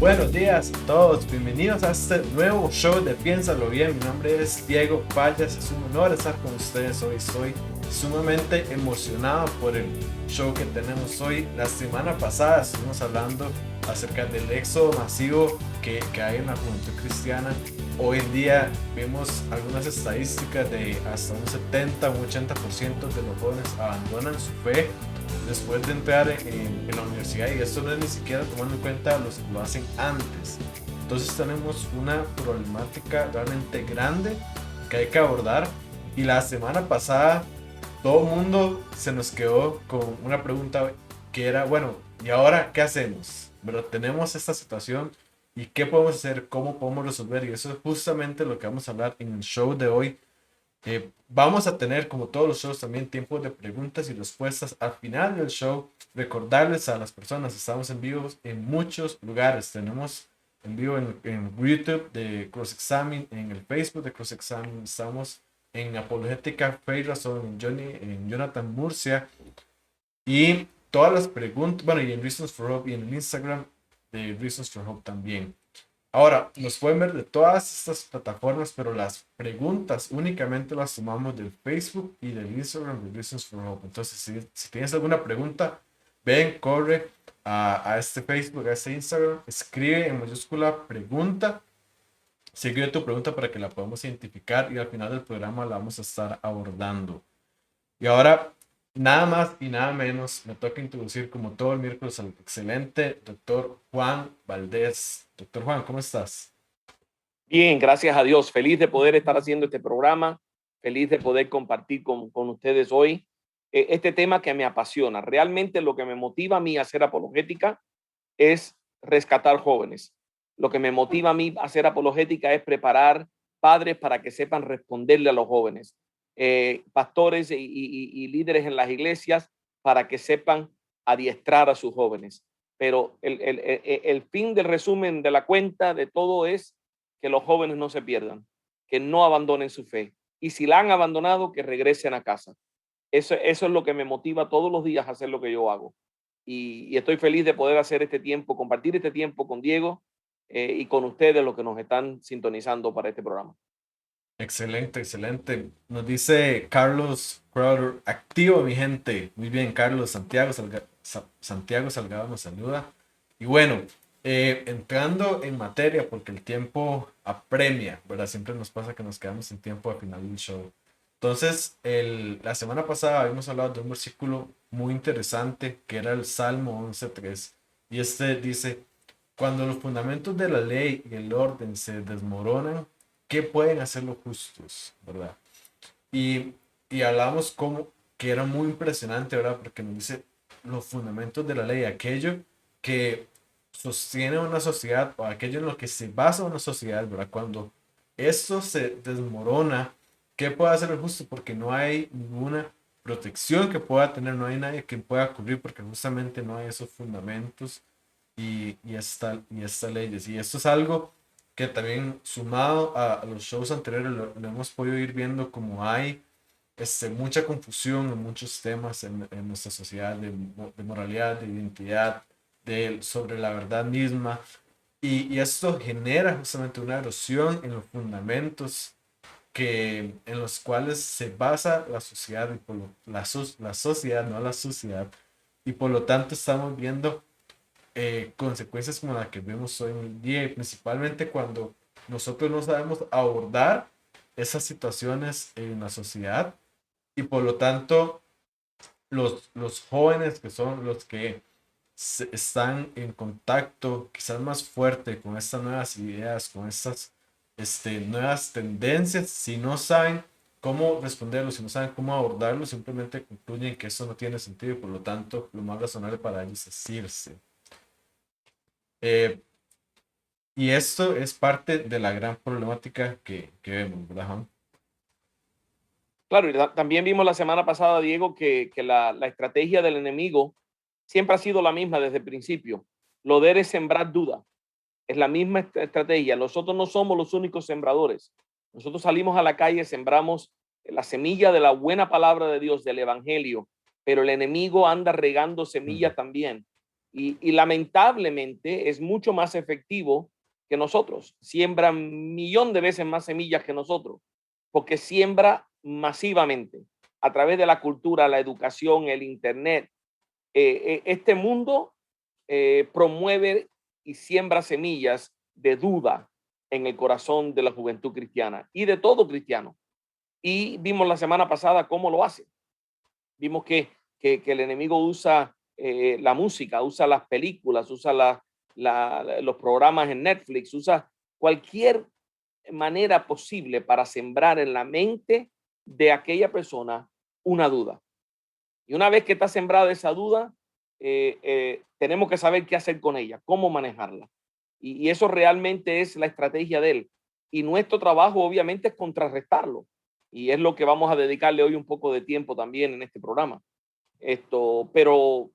Buenos días a todos, bienvenidos a este nuevo show de Piénsalo Bien. Mi nombre es Diego Payas, es un honor estar con ustedes hoy. Estoy sumamente emocionado por el show que tenemos hoy. La semana pasada estuvimos hablando acerca del éxodo masivo que hay en la juventud cristiana. Hoy en día vemos algunas estadísticas de hasta un 70 o un 80% de los jóvenes abandonan su fe después de entrar en la universidad, y esto no es ni siquiera tomando en cuenta los que lo hacen antes. Entonces tenemos una problemática realmente grande que hay que abordar, y la semana pasada todo el mundo se nos quedó con una pregunta que era, bueno, ¿y ahora qué hacemos? Pero tenemos esta situación y qué podemos hacer, cómo podemos resolver, y eso es justamente lo que vamos a hablar en el show de hoy. Vamos a tener, como todos los shows, también tiempo de preguntas y respuestas al final del show. Recordarles a las personas, estamos en vivo en muchos lugares. Tenemos en vivo en YouTube de Cross Examine, en el Facebook de Cross Examine, estamos en Apologética Fe y Razón, en Jonathan Murcia, y todas las preguntas, bueno, y en Reasons for Hope y en el Instagram de Reasons for Hope también. Ahora, nos pueden ver de todas estas plataformas, pero las preguntas únicamente las tomamos del Facebook y del Instagram de Reasons for Hope. Entonces, si tienes alguna pregunta, ven, corre a este Facebook, a este Instagram, escribe en mayúscula pregunta, sigue tu pregunta para que la podamos identificar, y al final del programa la vamos a estar abordando. Y ahora, nada más y nada menos, me toca introducir, como todo el miércoles, al excelente doctor Juan Valdés. Doctor Juan, ¿cómo estás? Bien, gracias a Dios. Feliz de poder estar haciendo este programa. Feliz de poder compartir con ustedes hoy este tema que me apasiona. Realmente lo que me motiva a mí a hacer apologética es rescatar jóvenes. Lo que me motiva a mí a hacer apologética es preparar padres para que sepan responderle a los jóvenes. Pastores y líderes en las iglesias para que sepan adiestrar a sus jóvenes. Pero el fin del resumen de la cuenta de todo es que los jóvenes no se pierdan, que no abandonen su fe. Y si la han abandonado, que regresen a casa. Eso es lo que me motiva todos los días a hacer lo que yo hago. Y estoy feliz de poder hacer este tiempo, compartir este tiempo con Diego y con ustedes, los que nos están sintonizando para este programa. Excelente, excelente. Nos dice Carlos Crowder, activo mi gente. Muy bien, Carlos. Santiago Salgado nos saluda. Y bueno, entrando en materia, porque el tiempo apremia, ¿verdad? Siempre nos pasa que nos quedamos sin tiempo al final del show. Entonces, la semana pasada habíamos hablado de un versículo muy interesante que era el Salmo 11:3. Y este dice: cuando los fundamentos de la ley y el orden se desmoronan, ¿qué pueden hacer los justos? ¿Verdad? Y, y hablamos como que era muy impresionante, ¿verdad? Porque nos dice los fundamentos de la ley, aquello que sostiene una sociedad, o aquello en lo que se basa una sociedad, ¿verdad? Cuando esto se desmorona, ¿qué puede hacer el justo? Porque no hay ninguna protección que pueda tener, no hay nadie que pueda cubrir, porque justamente no hay esos fundamentos y estas leyes. Y esto es algo que también, sumado a los shows anteriores, lo hemos podido ir viendo, como hay mucha confusión en muchos temas en nuestra sociedad, de moralidad, de identidad, sobre la verdad misma. Y esto genera justamente una erosión en los fundamentos en los cuales se basa la sociedad, y la sociedad, no la sociedad. Y por lo tanto estamos viendo consecuencias como la que vemos hoy en día, y principalmente cuando nosotros no sabemos abordar esas situaciones en la sociedad, y por lo tanto los jóvenes, que son los que están en contacto quizás más fuerte con estas nuevas ideas, con estas nuevas tendencias, si no saben cómo responderlo, si no saben cómo abordarlo, simplemente concluyen que eso no tiene sentido, y por lo tanto lo más razonable para ellos es irse. Eh, y esto es parte de la gran problemática que vemos, ¿verdad, Juan? Claro, y también vimos la semana pasada, Diego, que la estrategia del enemigo siempre ha sido la misma desde el principio. Lo de es sembrar duda. Es la misma estrategia. Nosotros no somos los únicos sembradores. Nosotros salimos a la calle, sembramos la semilla de la buena palabra de Dios, del evangelio, pero el enemigo anda regando Mm. semillas también. y lamentablemente es mucho más efectivo que nosotros. Siembra 1.000.000 de veces más semillas que nosotros, porque siembra masivamente a través de la cultura, la educación, el internet. Este mundo promueve y siembra semillas de duda en el corazón de la juventud cristiana y de todo cristiano. Y vimos la semana pasada cómo lo hace. Vimos que el enemigo usa la música, usa las películas, usa los programas en Netflix, usa cualquier manera posible para sembrar en la mente de aquella persona una duda. Y una vez que está sembrada esa duda, tenemos que saber qué hacer con ella, cómo manejarla. Y eso realmente es la estrategia de él. Y nuestro trabajo obviamente es contrarrestarlo. Y es lo que vamos a dedicarle hoy un poco de tiempo también en este programa. Pero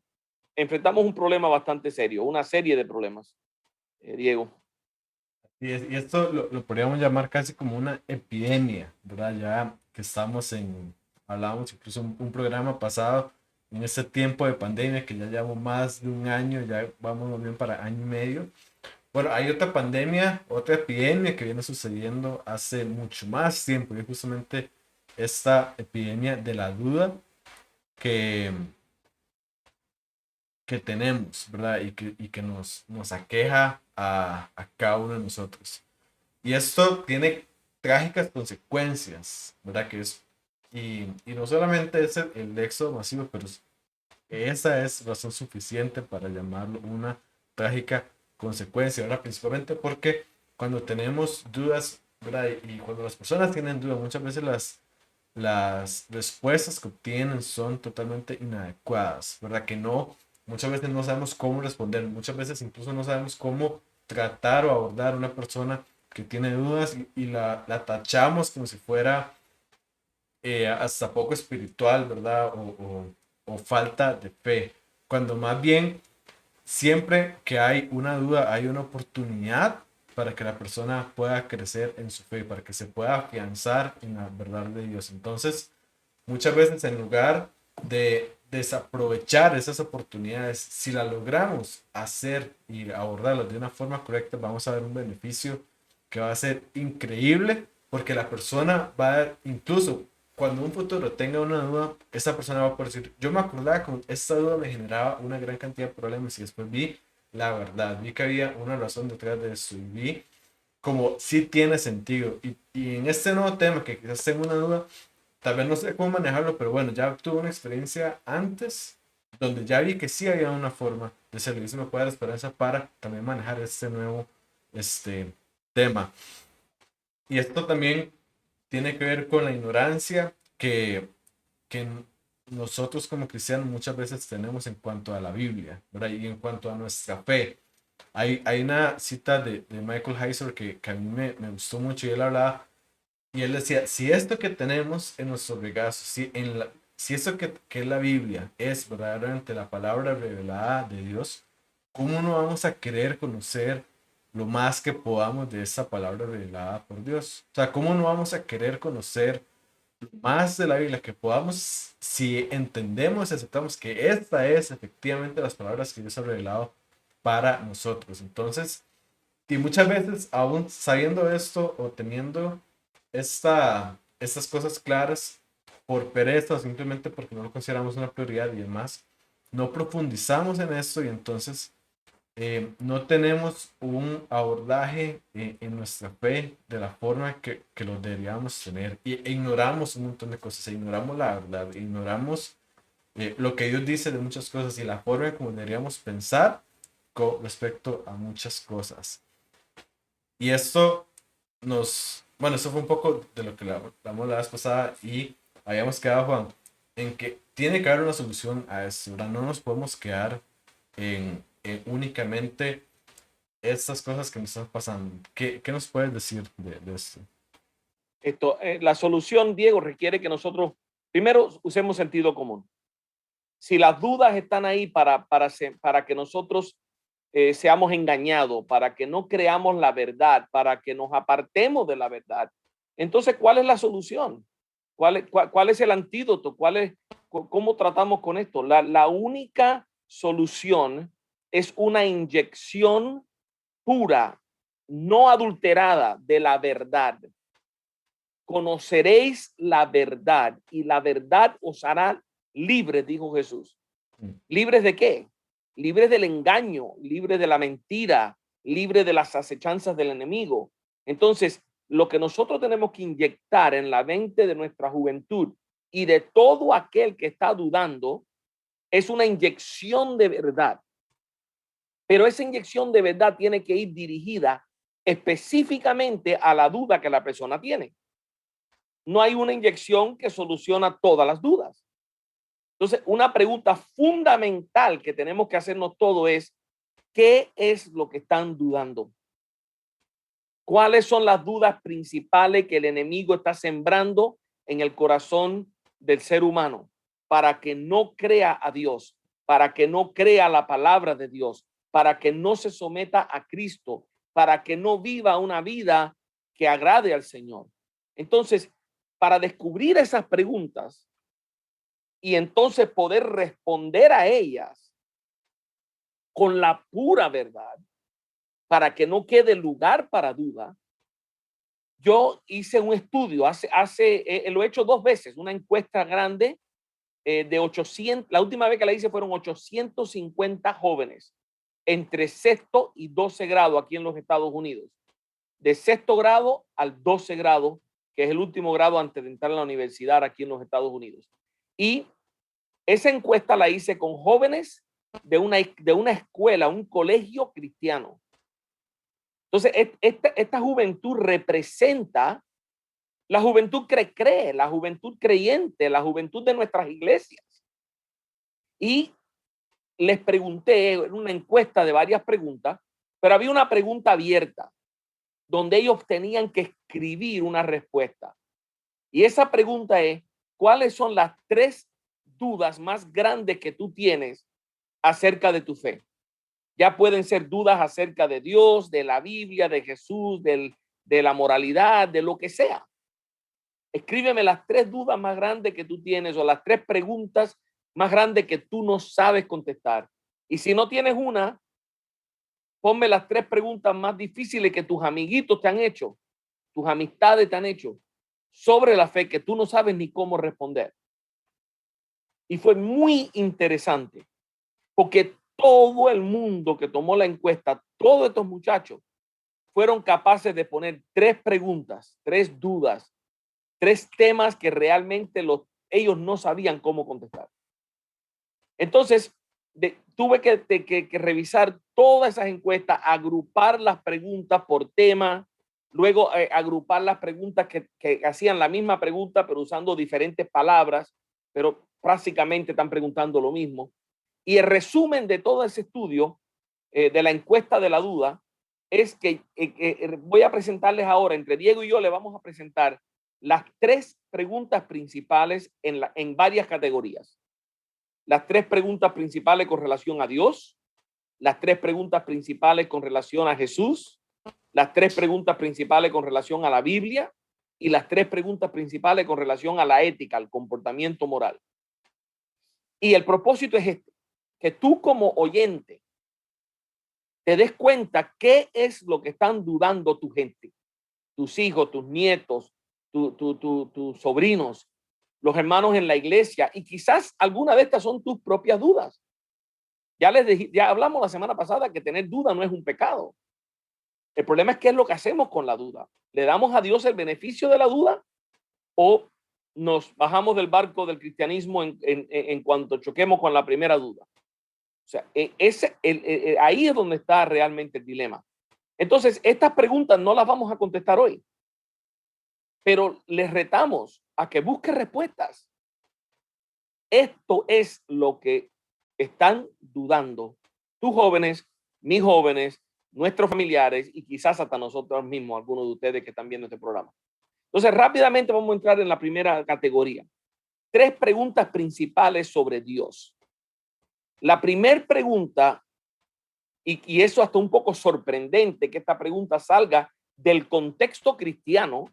enfrentamos un problema bastante serio, una serie de problemas, Diego. Y esto lo podríamos llamar casi como una epidemia, ¿verdad? Ya que estamos hablábamos incluso un programa pasado, en este tiempo de pandemia, que ya llevamos más de un año, ya vamos más bien para año y medio. Bueno, hay otra pandemia, otra epidemia que viene sucediendo hace mucho más tiempo, y es justamente esta epidemia de la duda que, que tenemos, ¿verdad? Y que nos aqueja a cada uno de nosotros. Y esto tiene trágicas consecuencias, ¿verdad? Y no solamente es el éxodo masivo, pero esa es razón suficiente para llamarlo una trágica consecuencia, ¿verdad? Principalmente porque cuando tenemos dudas, ¿verdad? Y cuando las personas tienen dudas, muchas veces las respuestas que obtienen son totalmente inadecuadas, ¿verdad? Que no, muchas veces no sabemos cómo responder, muchas veces incluso no sabemos cómo tratar o abordar a una persona que tiene dudas y la tachamos como si fuera hasta poco espiritual, ¿verdad? O falta de fe, cuando más bien siempre que hay una duda, hay una oportunidad para que la persona pueda crecer en su fe, para que se pueda afianzar en la verdad de Dios. Entonces, muchas veces en lugar de desaprovechar esas oportunidades, si las logramos hacer y abordarlas de una forma correcta, vamos a ver un beneficio que va a ser increíble, porque la persona va a, incluso cuando un futuro tenga una duda, esa persona va a poder decir, yo me acordaba que esta duda me generaba una gran cantidad de problemas y después vi la verdad, vi que había una razón detrás de eso y vi como sí tiene sentido. Y en este nuevo tema que quizás tengo una duda, tal vez no sé cómo manejarlo, pero bueno, ya tuve una experiencia antes donde ya vi que sí había una forma de hacerlo y eso me puede dar esperanza para también manejar este nuevo tema. Y esto también tiene que ver con la ignorancia que nosotros como cristianos muchas veces tenemos en cuanto a la Biblia, ¿verdad? Y en cuanto a nuestra fe. Hay una cita de Michael Heiser que a mí me gustó mucho y él hablaba y él decía, si esto que tenemos en nuestro regazo, si esto que es la Biblia es verdaderamente la palabra revelada de Dios, ¿cómo no vamos a querer conocer lo más que podamos de esa palabra revelada por Dios? O sea, ¿cómo no vamos a querer conocer más de la Biblia que podamos si entendemos y aceptamos que esta es efectivamente las palabras que Dios ha revelado para nosotros? Entonces, y muchas veces, aún sabiendo esto o teniendo estas cosas claras, por pereza o simplemente porque no lo consideramos una prioridad y demás, no profundizamos en esto y entonces no tenemos un abordaje en nuestra fe de la forma que lo deberíamos tener e ignoramos un montón de cosas, ignoramos la verdad, ignoramos lo que Dios dice de muchas cosas y la forma como deberíamos pensar con respecto a muchas cosas. Y esto bueno, eso fue un poco de lo que hablamos la vez pasada y habíamos quedado, Juan, en que tiene que haber una solución a esto, ¿verdad? No nos podemos quedar en únicamente estas cosas que nos están pasando. ¿Qué nos puedes decir de esto? La solución, Diego, requiere que nosotros primero usemos sentido común. Si las dudas están ahí para que nosotros seamos engañados, para que no creamos la verdad, para que nos apartemos de la verdad, entonces, ¿cuál es la solución? ¿Cuál es el antídoto? ¿Cómo tratamos con esto? La única solución es una inyección pura, no adulterada de la verdad. Conoceréis la verdad y la verdad os hará libres, dijo Jesús. ¿Libres de qué? Libres del engaño, libres de la mentira, libres de las acechanzas del enemigo. Entonces, lo que nosotros tenemos que inyectar en la mente de nuestra juventud y de todo aquel que está dudando es una inyección de verdad. Pero esa inyección de verdad tiene que ir dirigida específicamente a la duda que la persona tiene. No hay una inyección que soluciona todas las dudas. Entonces, una pregunta fundamental que tenemos que hacernos todo es, ¿qué es lo que están dudando? ¿Cuáles son las dudas principales que el enemigo está sembrando en el corazón del ser humano para que no crea a Dios, para que no crea la palabra de Dios, para que no se someta a Cristo, para que no viva una vida que agrade al Señor? Entonces, para descubrir esas preguntas y entonces poder responder a ellas con la pura verdad, para que no quede lugar para duda, yo hice un estudio, lo he hecho 2 veces, una encuesta grande de 800, la última vez que la hice fueron 850 jóvenes entre sexto y 12 grado aquí en los Estados Unidos, de sexto grado al 12 grado, que es el último grado antes de entrar a la universidad aquí en los Estados Unidos. Y esa encuesta la hice con jóvenes de una escuela, un colegio cristiano. Entonces, esta juventud representa la juventud cree, la juventud creyente, la juventud de nuestras iglesias. Y les pregunté en una encuesta de varias preguntas, pero había una pregunta abierta donde ellos tenían que escribir una respuesta. Y esa pregunta es, ¿cuáles son las 3 dudas más grandes que tú tienes acerca de tu fe? Ya pueden ser dudas acerca de Dios, de la Biblia, de Jesús, de la moralidad, de lo que sea. Escríbeme las 3 dudas más grandes que tú tienes o las 3 preguntas más grandes que tú no sabes contestar. Y si no tienes una, ponme las 3 preguntas más difíciles que tus amiguitos te han hecho, tus amistades te han hecho sobre la fe que tú no sabes ni cómo responder. Y fue muy interesante porque todo el mundo que tomó la encuesta, todos estos muchachos, fueron capaces de poner 3 preguntas, 3 dudas, 3 temas que realmente ellos no sabían cómo contestar. Entonces, tuve que revisar todas esas encuestas, agrupar las preguntas por tema, luego agrupar las preguntas que hacían la misma pregunta, pero usando diferentes palabras, pero prácticamente están preguntando lo mismo. Y el resumen de todo ese estudio, de la encuesta de la duda, es que voy a presentarles ahora, entre Diego y yo le vamos a presentar las 3 preguntas principales en varias categorías. Las 3 preguntas principales con relación a Dios, las 3 preguntas principales con relación a Jesús, las 3 preguntas principales con relación a la Biblia y las 3 preguntas principales con relación a la ética, al comportamiento moral. Y el propósito es este, que tú como oyente te des cuenta qué es lo que están dudando tu gente, tus hijos, tus nietos, tus sobrinos, los hermanos en la iglesia, y quizás alguna de estas son tus propias dudas. Ya hablamos la semana pasada que tener duda no es un pecado. El problema es qué es lo que hacemos con la duda. ¿Le damos a Dios el beneficio de la duda o nos bajamos del barco del cristianismo en cuanto choquemos con la primera duda? O sea, ahí es donde está realmente el dilema. Entonces, estas preguntas no las vamos a contestar hoy, pero les retamos a que busquen respuestas. Esto es lo que están dudando tus jóvenes, mis jóvenes, nuestros familiares y quizás hasta nosotros mismos, algunos de ustedes que están viendo este programa. Entonces, rápidamente vamos a entrar en la primera categoría. 3 preguntas principales sobre Dios. La primera pregunta, y eso hasta un poco sorprendente que esta pregunta salga del contexto cristiano,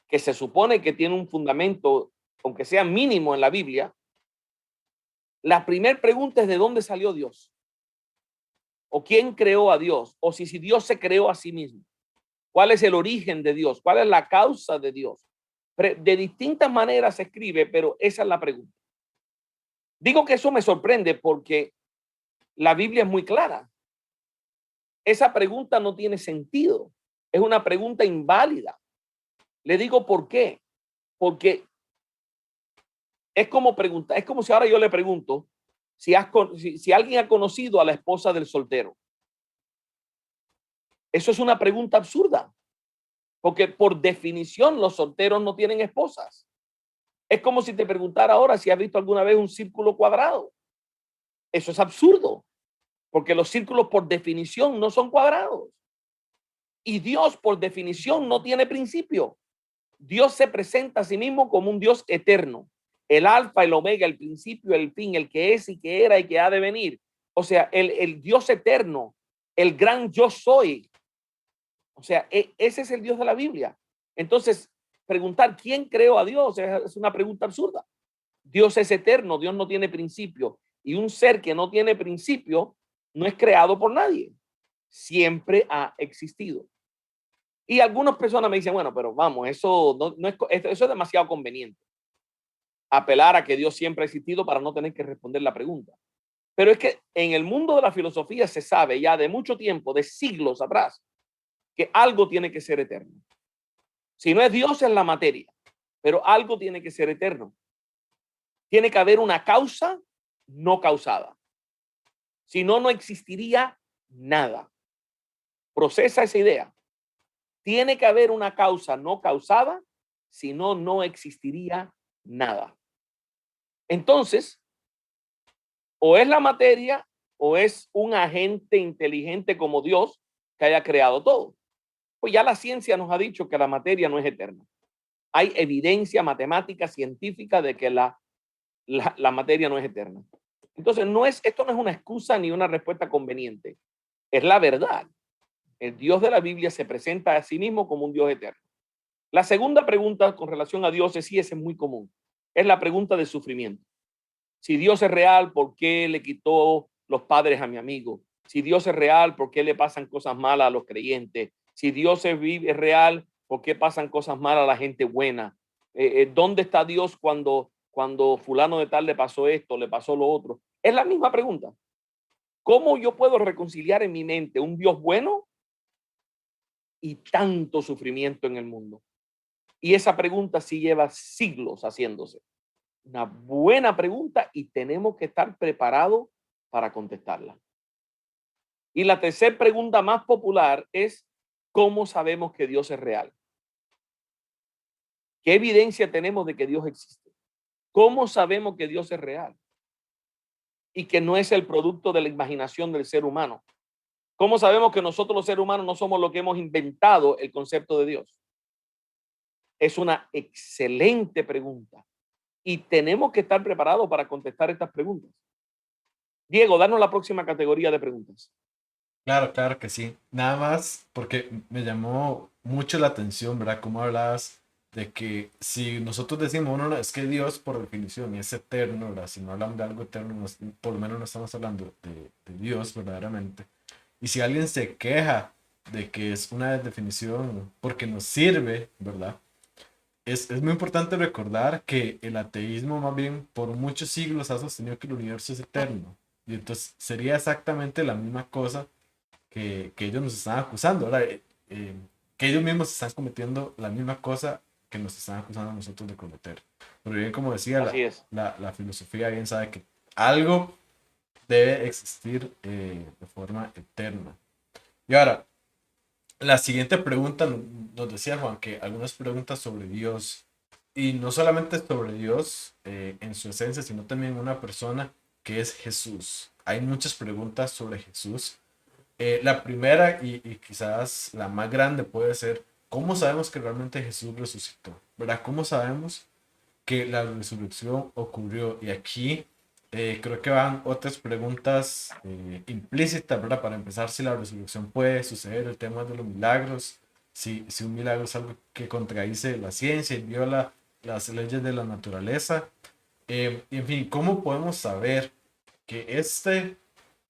que se supone que tiene un fundamento, aunque sea mínimo en la Biblia. La primera pregunta es: ¿de dónde salió Dios? o quién creó a Dios, o si Dios se creó a sí mismo. ¿Cuál es el origen de Dios? ¿Cuál es la causa de Dios? De distintas maneras se escribe, pero esa es la pregunta. Digo que eso me sorprende porque la Biblia es muy clara. Esa pregunta no tiene sentido. Es una pregunta inválida. Le digo por qué. Porque es como preguntar, es como si ahora yo le pregunto si alguien ha conocido a la esposa del soltero. Eso es una pregunta absurda, porque por definición los solteros no tienen esposas. Es como si te preguntara ahora si has visto alguna vez un círculo cuadrado. Eso es absurdo, porque los círculos por definición no son cuadrados. Y Dios por definición no tiene principio. Dios se presenta a sí mismo como un Dios eterno, el alfa, el omega, el principio, el fin, el que es y que era y que ha de venir. O sea, el Dios eterno, el gran yo soy. O sea, ese es el Dios de la Biblia. Entonces, preguntar quién creó a Dios es una pregunta absurda. Dios es eterno, Dios no tiene principio. Y un ser que no tiene principio no es creado por nadie. Siempre ha existido. Y algunas personas me dicen, bueno, pero vamos, eso es demasiado conveniente. Apelar a que Dios siempre ha existido para no tener que responder la pregunta. Pero es que en el mundo de la filosofía se sabe ya de mucho tiempo, de siglos atrás, que algo tiene que ser eterno. Si no es Dios, es la materia, pero algo tiene que ser eterno. Tiene que haber una causa no causada. Si no, no existiría nada. Procesa esa idea. Tiene que haber una causa no causada, si no, no existiría nada. Entonces, o es la materia o es un agente inteligente como Dios que haya creado todo. Pues ya la ciencia nos ha dicho que la materia no es eterna. Hay evidencia matemática, científica de que la materia no es eterna. Entonces, esto no es una excusa ni una respuesta conveniente. Es la verdad. El Dios de la Biblia se presenta a sí mismo como un Dios eterno. La segunda pregunta con relación a Dios es muy común. Es la pregunta del sufrimiento. Si Dios es real, ¿por qué le quitó los padres a mi amigo? Si Dios es real, ¿por qué le pasan cosas malas a los creyentes? Si Dios es real, ¿por qué pasan cosas malas a la gente buena? ¿Dónde está Dios cuando fulano de tal le pasó esto, le pasó lo otro? Es la misma pregunta. ¿Cómo yo puedo reconciliar en mi mente un Dios bueno y tanto sufrimiento en el mundo? Y esa pregunta sí lleva siglos haciéndose. Una buena pregunta y tenemos que estar preparados para contestarla. Y la tercera pregunta más popular es, ¿cómo sabemos que Dios es real? ¿Qué evidencia tenemos de que Dios existe? ¿Cómo sabemos que Dios es real? Y que no es el producto de la imaginación del ser humano. ¿Cómo sabemos que nosotros los seres humanos no somos los que hemos inventado el concepto de Dios? Es una excelente pregunta. Y tenemos que estar preparados para contestar estas preguntas. Diego, danos la próxima categoría de preguntas. Claro, claro que sí. Nada más porque me llamó mucho la atención, ¿verdad? Cómo hablabas de que si nosotros decimos, bueno, no, es que Dios por definición es eterno, ¿verdad? Si no hablamos de algo eterno, por lo menos no estamos hablando de Dios verdaderamente. Y si alguien se queja de que es una definición porque nos sirve, ¿verdad? Es muy importante recordar que el ateísmo más bien por muchos siglos ha sostenido que el universo es eterno. Y entonces sería exactamente la misma cosa que ellos nos están acusando, ¿verdad? Que ellos mismos están cometiendo la misma cosa que nos están acusando a nosotros de cometer. Pero bien, como decía, Así es. la filosofía bien sabe que algo debe existir de forma eterna. Y ahora, la siguiente pregunta nos decía Juan que algunas preguntas sobre Dios, y no solamente sobre Dios en su esencia, sino también una persona que es Jesús. Hay muchas preguntas sobre Jesús. La primera y quizás la más grande puede ser, ¿cómo sabemos que realmente Jesús resucitó? ¿Verdad? ¿Cómo sabemos que la resurrección ocurrió? Y aquí creo que van otras preguntas implícitas, ¿verdad? Para empezar, si la resurrección puede suceder, el tema de los milagros, si un milagro es algo que contradice la ciencia y viola las leyes de la naturaleza. Y en fin, ¿cómo podemos saber que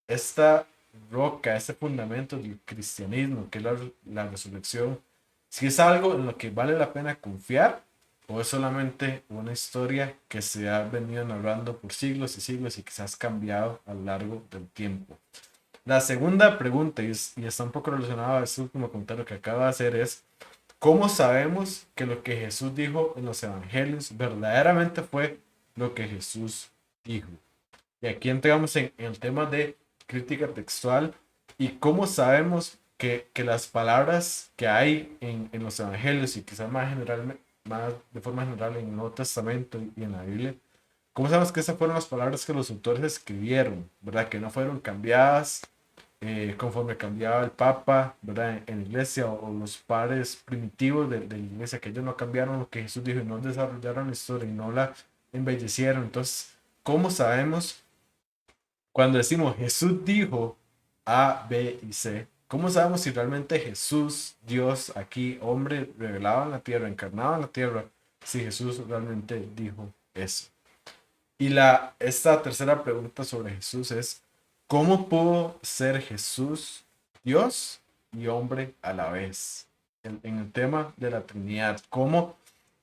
esta roca, ese fundamento del cristianismo, que es la resurrección, si es algo en lo que vale la pena confiar o es solamente una historia que se ha venido narrando por siglos y siglos y que se ha cambiado a lo largo del tiempo. La segunda pregunta, y está un poco relacionada a ese último comentario que acaba de hacer, es ¿cómo sabemos que lo que Jesús dijo en los evangelios verdaderamente fue lo que Jesús dijo? Y aquí entramos en el tema de crítica textual y cómo sabemos que las palabras que hay en los evangelios y quizás más general, más de forma general en el Nuevo Testamento y en la Biblia, cómo sabemos que esas fueron las palabras que los autores escribieron, ¿verdad? Que no fueron cambiadas conforme cambiaba el Papa, ¿verdad? En la iglesia o los padres primitivos de la iglesia, que ellos no cambiaron lo que Jesús dijo y no desarrollaron la historia y no la embellecieron. Entonces, ¿cómo sabemos cuando decimos Jesús dijo A, B y C? ¿Cómo sabemos si realmente Jesús, Dios aquí, hombre revelado en la tierra, encarnado en la tierra, si Jesús realmente dijo eso? Y esta tercera pregunta sobre Jesús es, ¿cómo pudo ser Jesús Dios y hombre a la vez? En el tema de la Trinidad, ¿cómo?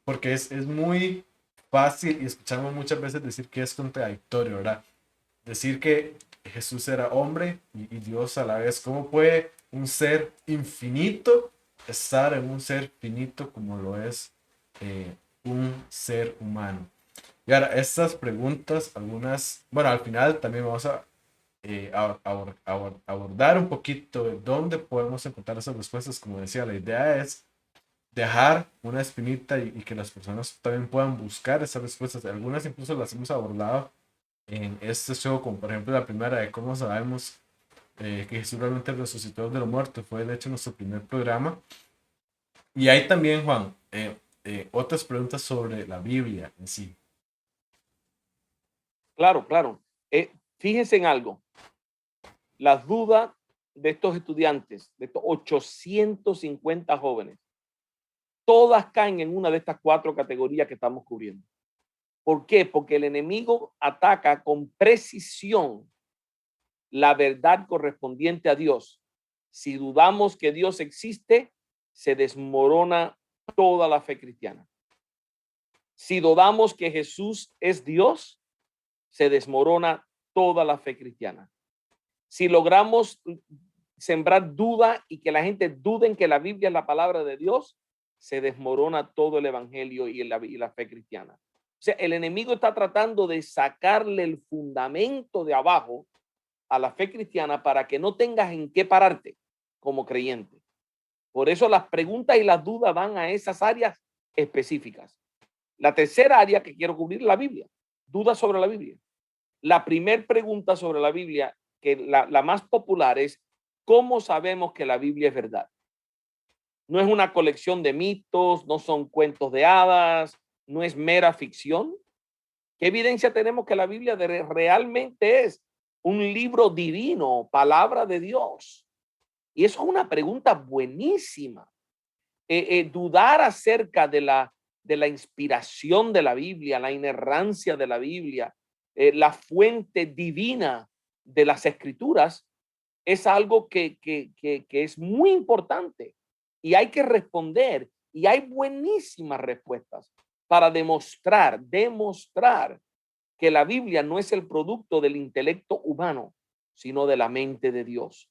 Porque es muy fácil y escuchamos muchas veces decir que es contradictorio, ¿verdad? Decir que Jesús era hombre y Dios a la vez. ¿Cómo puede un ser infinito estar en un ser finito como lo es un ser humano? Y ahora, estas preguntas, algunas, bueno, al final también vamos a abordar un poquito de dónde podemos encontrar esas respuestas. Como decía, la idea es dejar una espinita y que las personas también puedan buscar esas respuestas. Algunas incluso las hemos abordado en este show, como por ejemplo la primera de cómo sabemos que Jesús realmente resucitó de los muertos. Fue de hecho nuestro primer programa. Y hay también, Juan, otras preguntas sobre la Biblia en sí. Claro, claro. Fíjense en algo. Las dudas de estos estudiantes, de estos 850 jóvenes, todas caen en una de estas cuatro categorías que estamos cubriendo. ¿Por qué? Porque el enemigo ataca con precisión la verdad correspondiente a Dios. Si dudamos que Dios existe, se desmorona toda la fe cristiana. Si dudamos que Jesús es Dios, se desmorona toda la fe cristiana. Si logramos sembrar duda y que la gente dude en que la Biblia es la palabra de Dios, se desmorona todo el evangelio y la fe cristiana. O sea, el enemigo está tratando de sacarle el fundamento de abajo a la fe cristiana para que no tengas en qué pararte como creyente. Por eso las preguntas y las dudas van a esas áreas específicas. La tercera área que quiero cubrir es la Biblia. Dudas sobre la Biblia. La primera pregunta sobre la Biblia, que la más popular es, ¿cómo sabemos que la Biblia es verdad? No es una colección de mitos, no son cuentos de hadas, no es mera ficción. ¿Qué evidencia tenemos que la Biblia realmente es un libro divino, palabra de Dios? Y eso es una pregunta buenísima. Dudar acerca de la inspiración de la Biblia, la inerrancia de la Biblia, la fuente divina de las escrituras, es algo que es muy importante y hay que responder. Y hay buenísimas respuestas para demostrar que la Biblia no es el producto del intelecto humano, sino de la mente de Dios.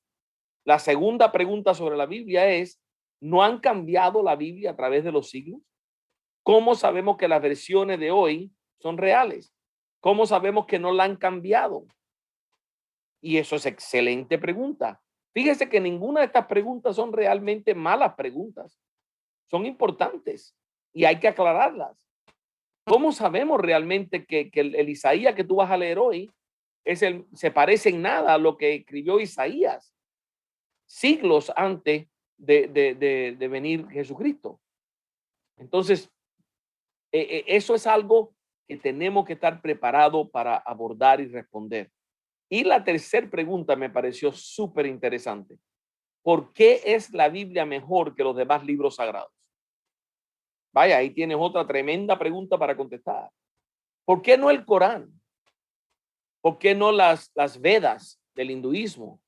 La segunda pregunta sobre la Biblia es, ¿no han cambiado la Biblia a través de los siglos? ¿Cómo sabemos que las versiones de hoy son reales? ¿Cómo sabemos que no la han cambiado? Y eso es excelente pregunta. Fíjese que ninguna de estas preguntas son realmente malas preguntas. Son importantes y hay que aclararlas. ¿Cómo sabemos realmente que el Isaías que tú vas a leer hoy se parece en nada a lo que escribió Isaías siglos antes de venir Jesucristo? Entonces, eso es algo que tenemos que estar preparados para abordar y responder. Y la tercera pregunta me pareció súper interesante. ¿Por qué es la Biblia mejor que los demás libros sagrados? Vaya, ahí tienes otra tremenda pregunta para contestar. ¿Por qué no el Corán? ¿Por qué no las Vedas del hinduismo?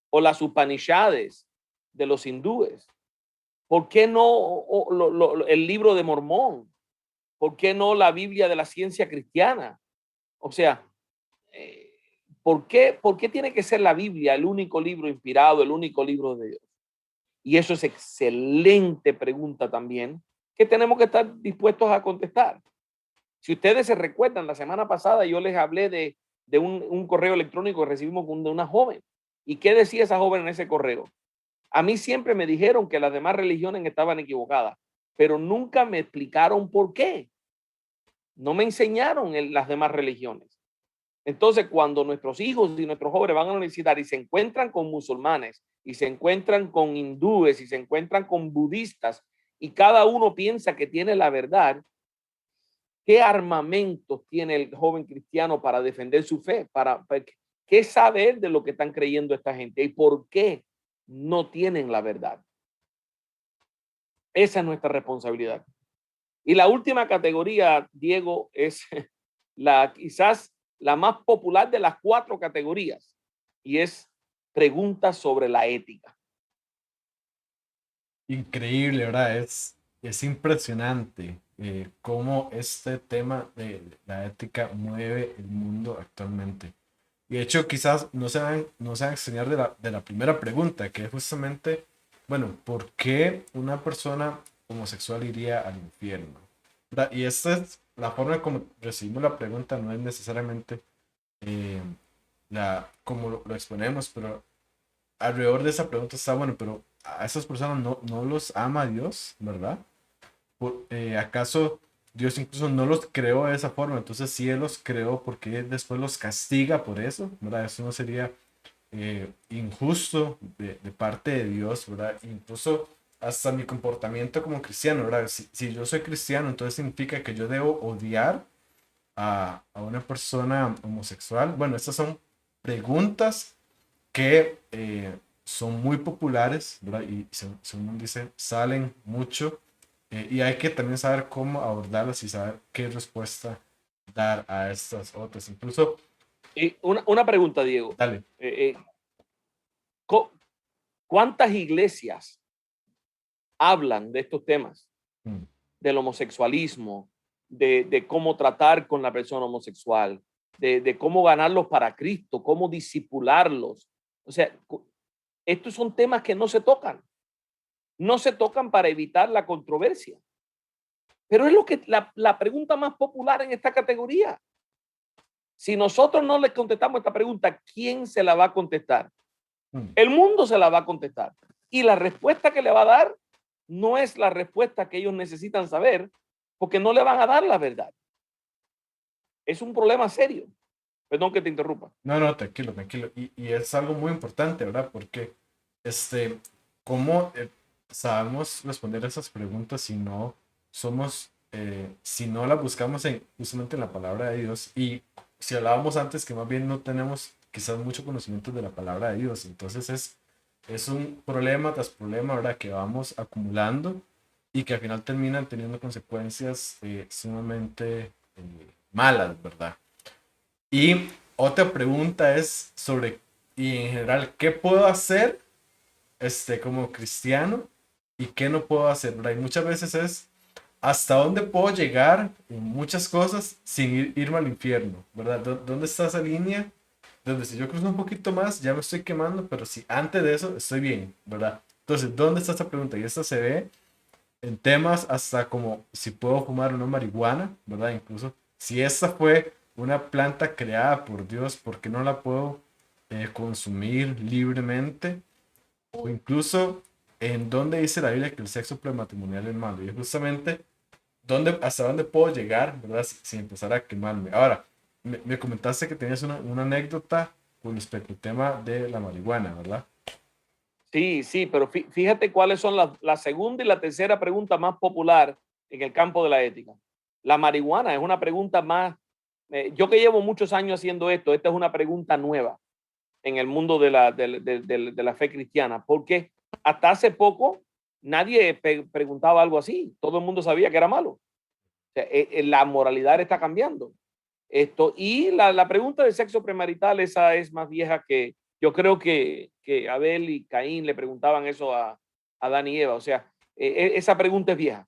o las Upanishads de los hindúes? ¿Por qué no el libro de Mormón? ¿Por qué no la Biblia de la ciencia cristiana? O sea, eh, por qué tiene que ser la Biblia el único libro inspirado, el único libro de Dios? Y eso es excelente pregunta también que tenemos que estar dispuestos a contestar. Si ustedes se recuerdan, la semana pasada yo les hablé de un correo electrónico que recibimos de una joven. ¿Y qué decía esa joven en ese correo? A mí siempre me dijeron que las demás religiones estaban equivocadas, pero nunca me explicaron por qué. No me enseñaron las demás religiones. Entonces, cuando nuestros hijos y nuestros jóvenes van a la universidad y se encuentran con musulmanes, y se encuentran con hindúes, y se encuentran con budistas, y cada uno piensa que tiene la verdad, ¿qué armamentos tiene el joven cristiano para defender su fe? ¿Qué sabe él de lo que están creyendo esta gente? ¿Y por qué no tienen la verdad? Esa es nuestra responsabilidad. Y la última categoría, Diego, es quizás la más popular de las 4 categorías, y es preguntas sobre la ética. Increíble, ¿verdad? Es impresionante cómo este tema de la ética mueve el mundo actualmente. Y de hecho, quizás no se van a extrañar de la primera pregunta, que es justamente, bueno, ¿por qué una persona homosexual iría al infierno? ¿Verdad? Y esta es la forma como recibimos la pregunta, no es necesariamente eh, como lo exponemos, pero alrededor de esa pregunta está, bueno, pero a esas personas no los ama Dios, ¿verdad? ¿Acaso Dios incluso no los creó de esa forma? Entonces, si Él los creó, ¿por qué después los castiga por eso? ¿Verdad? Eso no sería injusto de parte de Dios, ¿verdad? Incluso hasta mi comportamiento como cristiano, ¿verdad? Si yo soy cristiano, entonces significa que yo debo odiar a una persona homosexual. Bueno, estas son preguntas que son muy populares, ¿verdad? Y según dice, salen mucho y hay que también saber cómo abordarlas y saber qué respuesta dar a estas otras. Incluso, Y una pregunta, Diego. dale. ¿Cuántas iglesias hablan de estos temas? Mm. Del homosexualismo, de cómo tratar con la persona homosexual, de cómo ganarlos para Cristo, cómo disipularlos. O sea, estos son temas que no se tocan. No se tocan para evitar la controversia. Pero es la pregunta más popular en esta categoría. Si nosotros no les contestamos esta pregunta, ¿quién se la va a contestar? El mundo se la va a contestar. Y la respuesta que le va a dar no es la respuesta que ellos necesitan saber, porque no le van a dar la verdad. Es un problema serio. Perdón que te interrumpa. No, no, tranquilo, tranquilo. Y es algo muy importante, ¿verdad? Porque, ¿cómo sabemos responder esas preguntas si no somos, si no las buscamos justamente en la palabra de Dios? Y si hablábamos antes que más bien no tenemos quizás mucho conocimiento de la palabra de Dios, entonces es un problema tras problema, ¿verdad? Que vamos acumulando y que al final terminan teniendo consecuencias sumamente malas, ¿verdad? Y otra pregunta es sobre, y en general, ¿qué puedo hacer como cristiano y qué no puedo hacer? ¿Verdad? Y muchas veces es hasta dónde puedo llegar en muchas cosas sin irme al infierno, ¿verdad? ¿Dónde está esa línea? Donde si yo cruzo un poquito más, ya me estoy quemando, pero si antes de eso estoy bien, ¿verdad? Entonces, ¿dónde está esta pregunta? Y esta se ve en temas hasta como si puedo fumar una marihuana, ¿verdad? Incluso si esta fue una planta creada por Dios, ¿por qué no la puedo consumir libremente? O incluso en dónde dice la Biblia que el sexo prematrimonial es malo. Y es justamente hasta dónde puedo llegar, ¿verdad? Sin empezar a quemarme. Ahora, me comentaste que tenías una anécdota con respecto al tema de la marihuana, ¿verdad? Sí, sí, pero fíjate cuáles son la segunda y la tercera pregunta más popular en el campo de la ética. La marihuana es una pregunta más, yo que llevo muchos años haciendo esto, esta es una pregunta nueva en el mundo de la fe cristiana, porque hasta hace poco nadie preguntaba algo así, todo el mundo sabía que era malo. O sea, la moralidad está cambiando. Y la pregunta del sexo premarital, esa es más vieja Yo creo que Abel y Caín le preguntaban eso a Adán y Eva. O sea, esa pregunta es vieja.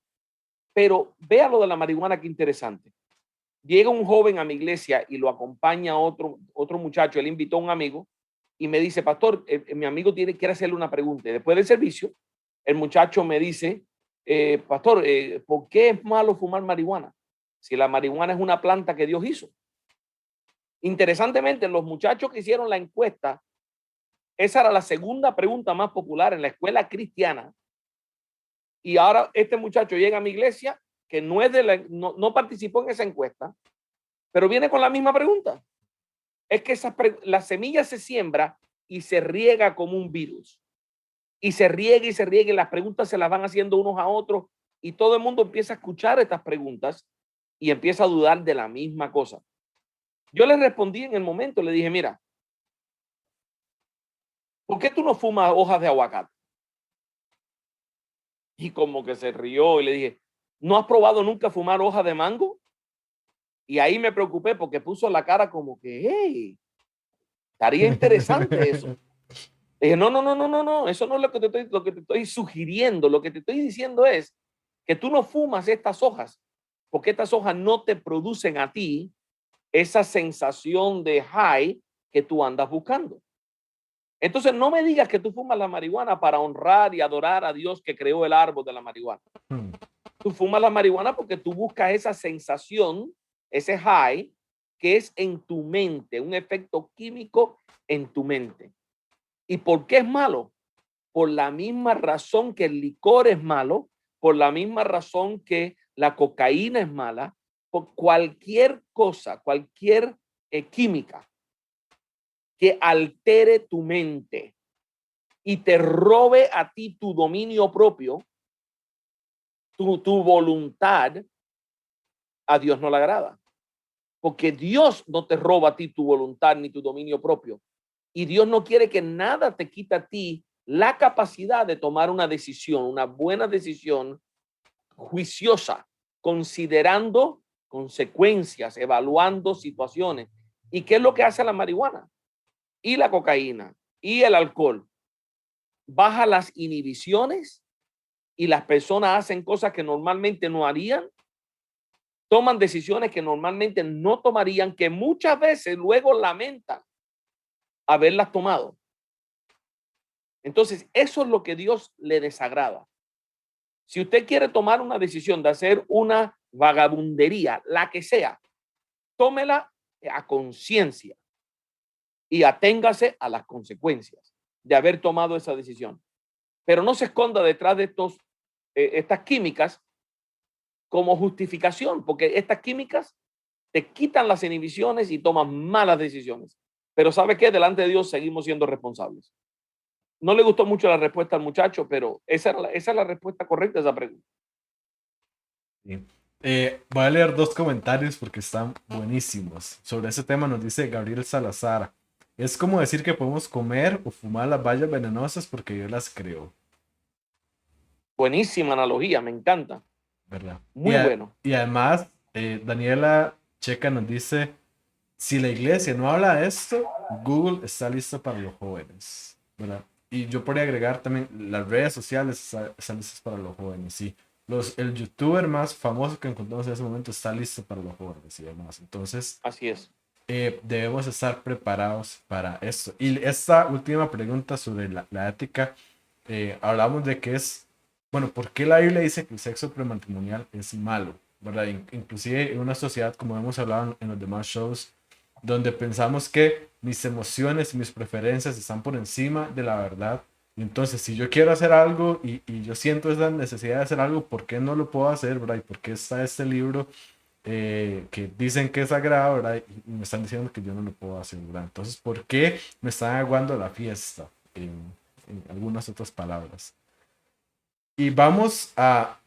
Pero vea lo de la marihuana, qué interesante. Llega un joven a mi iglesia y lo acompaña otro muchacho. Él invitó a un amigo y me dice, pastor, mi amigo quiere hacerle una pregunta. Y después del servicio, el muchacho me dice, pastor, ¿por qué es malo fumar marihuana? Si la marihuana es una planta que Dios hizo. Interesantemente, los muchachos que hicieron la encuesta, esa era la segunda pregunta más popular en la escuela cristiana. Y ahora este muchacho llega a mi iglesia, que no, es no participó en esa encuesta, pero viene con la misma pregunta. Es que la semilla se siembra y se riega como un virus. Y se riega y se riega y las preguntas se las van haciendo unos a otros y todo el mundo empieza a escuchar estas preguntas y empieza a dudar de la misma cosa. Yo le respondí en el momento, le dije, mira, ¿por qué tú no fumas hojas de aguacate? Y como que se rió y le dije, ¿no has probado nunca fumar hojas de mango? Y ahí me preocupé porque puso la cara como que, hey, estaría interesante eso. Le dije, no, eso no es lo que te estoy sugiriendo. Lo que te estoy diciendo es que tú no fumas estas hojas, porque estas hojas no te producen a ti esa sensación de high que tú andas buscando. Entonces, no me digas que tú fumas la marihuana para honrar y adorar a Dios que creó el árbol de la marihuana. Tú fumas la marihuana porque tú buscas esa sensación, ese high, que es en tu mente, un efecto químico en tu mente. ¿Y por qué es malo? Por la misma razón que el licor es malo, por la misma razón que la cocaína es mala, por cualquier cosa, cualquier química que altere tu mente y te robe a ti tu dominio propio, tu voluntad, a Dios no le agrada. Porque Dios no te roba a ti tu voluntad ni tu dominio propio. Y Dios no quiere que nada te quite a ti la capacidad de tomar una decisión, una buena decisión juiciosa, considerando consecuencias, evaluando situaciones. ¿Y qué es lo que hace la marihuana? Y la cocaína y el alcohol. Baja las inhibiciones y las personas hacen cosas que normalmente no harían, toman decisiones que normalmente no tomarían, que muchas veces luego lamentan haberlas tomado. Entonces, eso es lo que Dios le desagrada. Si usted quiere tomar una decisión de hacer una vagabundería, la que sea, tómela a conciencia y aténgase a las consecuencias de haber tomado esa decisión. Pero no se esconda detrás de estas químicas como justificación, porque estas químicas te quitan las inhibiciones y toman malas decisiones. Pero ¿sabe qué? Delante de Dios seguimos siendo responsables. No le gustó mucho la respuesta al muchacho, pero esa es la respuesta correcta a esa pregunta. Sí. Voy a leer dos comentarios porque están buenísimos. Sobre ese tema nos dice Gabriel Salazar. Es como decir que podemos comer o fumar las bayas venenosas porque Dios las creó, Buenísima analogía, me encanta. ¿verdad? Muy bueno. Y además, Daniela Checa nos dice, si la iglesia no habla de esto, Google está listo para los jóvenes, ¿verdad? Y yo podría agregar también las redes sociales están listas para los jóvenes, sí. El youtuber más famoso que encontramos en ese momento está listo para los jóvenes y demás. Entonces, Así es. debemos estar preparados para esto. Y esta última pregunta sobre la ética, hablamos de que es, bueno, ¿por qué la Biblia dice que el sexo prematrimonial es malo? ¿Verdad? Inclusive en una sociedad, como hemos hablado en los demás shows, donde pensamos que mis emociones y mis preferencias están por encima de la verdad. Entonces, si yo quiero hacer algo y yo siento esa necesidad de hacer algo, ¿por qué no lo puedo hacer, verdad? ¿Y por qué está este libro que dicen que es sagrado, verdad? Y me están diciendo que yo no lo puedo hacer, ¿verdad? Entonces, ¿por qué me están aguando la fiesta? En algunas otras palabras. Y vamos a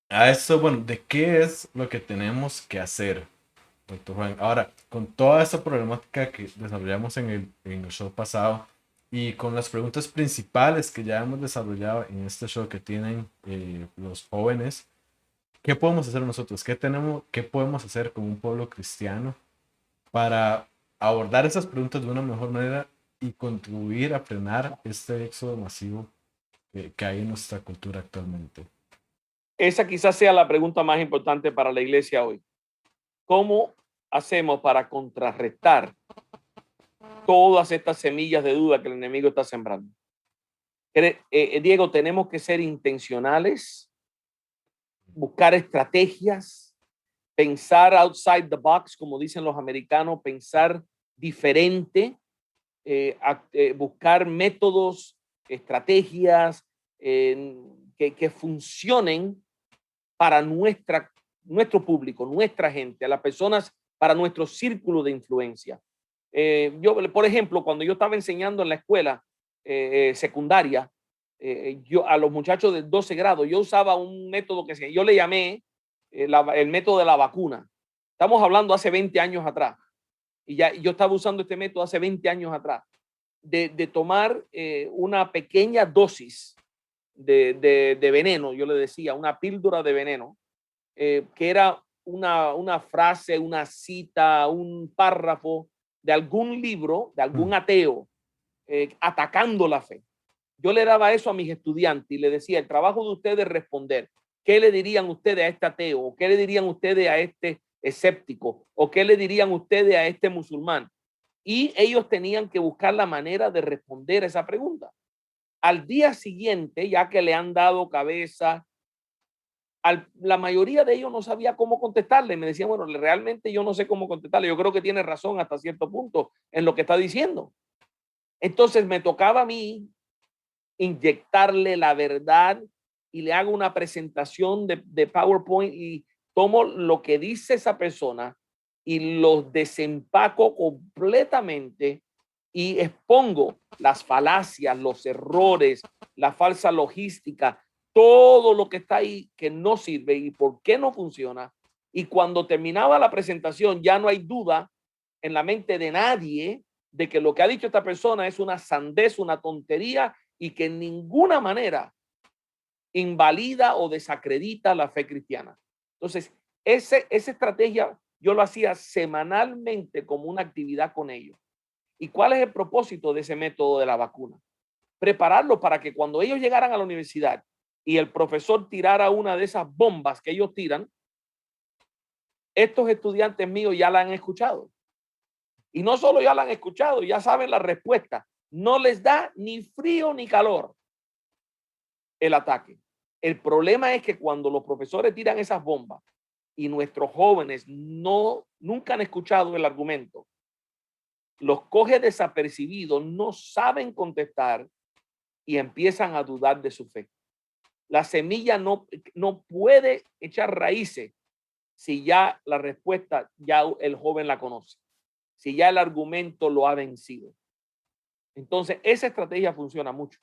esto, bueno, ¿de qué es lo que tenemos que hacer, doctor Juan? Ahora, con toda esta problemática que desarrollamos en el show pasado y con las preguntas principales que ya hemos desarrollado en este show que tienen los jóvenes, ¿qué podemos hacer nosotros? ¿Qué podemos hacer como un pueblo cristiano para abordar esas preguntas de una mejor manera y contribuir a frenar este éxodo masivo que hay en nuestra cultura actualmente? Esa quizás sea la pregunta más importante para la iglesia hoy. ¿Cómo hacemos para contrarrestar todas estas semillas de duda que el enemigo está sembrando? Diego, tenemos que ser intencionales, buscar estrategias, pensar outside the box, como dicen los americanos, pensar diferente, buscar métodos, estrategias que funcionen para nuestro público, nuestra gente, a las personas, para nuestro círculo de influencia. Yo, por ejemplo, cuando yo estaba enseñando en la escuela secundaria, yo a los muchachos de 12 grados, yo usaba un método que yo le llamé el método de la vacuna. Estamos hablando hace 20 años atrás. Y ya yo estaba usando este método hace 20 años atrás, de tomar una pequeña dosis de veneno, yo le decía, una píldora de veneno, que era una frase, una cita, un párrafo de algún libro, de algún ateo, atacando la fe. Yo le daba eso a mis estudiantes y le decía, el trabajo de ustedes es responder. ¿Qué le dirían ustedes a este ateo? ¿O qué le dirían ustedes a este escéptico? ¿O qué le dirían ustedes a este musulmán? Y ellos tenían que buscar la manera de responder a esa pregunta. Al día siguiente, ya que le han dado cabeza, la mayoría de ellos no sabía cómo contestarle. Me decían, bueno, realmente yo no sé cómo contestarle. Yo creo que tiene razón hasta cierto punto en lo que está diciendo. Entonces me tocaba a mí inyectarle la verdad y le hago una presentación de PowerPoint y tomo lo que dice esa persona y los desempaco completamente y expongo las falacias, los errores, la falsa logística, todo lo que está ahí que no sirve y por qué no funciona. Y cuando terminaba la presentación, ya no hay duda en la mente de nadie de que lo que ha dicho esta persona es una sandez, una tontería y que en ninguna manera invalida o desacredita la fe cristiana. Entonces, esa estrategia yo lo hacía semanalmente como una actividad con ellos. ¿Y cuál es el propósito de ese método de la vacuna? Prepararlos para que cuando ellos llegaran a la universidad y el profesor tirara una de esas bombas que ellos tiran, estos estudiantes míos ya la han escuchado. Y no solo ya la han escuchado, ya saben la respuesta. No les da ni frío ni calor el ataque. El problema es que cuando los profesores tiran esas bombas y nuestros jóvenes nunca han escuchado el argumento, los coge desapercibidos, no saben contestar y empiezan a dudar de su fe. La semilla no puede echar raíces si ya la respuesta, ya el joven la conoce, si ya el argumento lo ha vencido. Entonces, esa estrategia funciona mucho.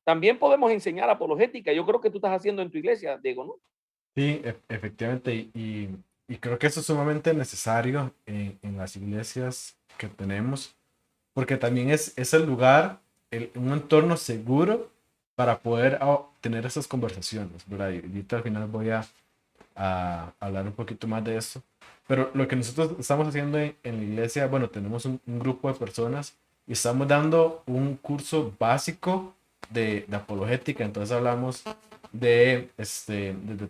También podemos enseñar apologética. Yo creo que tú estás haciendo en tu iglesia, Diego, ¿no? Sí, efectivamente, y creo que eso es sumamente necesario en las iglesias que tenemos, porque también es el lugar, un entorno seguro para poder tener esas conversaciones, ¿verdad? Y ahorita al final voy a hablar un poquito más de eso, pero lo que nosotros estamos haciendo en la iglesia, bueno, tenemos un grupo de personas y estamos dando un curso básico de apologética, entonces hablamos de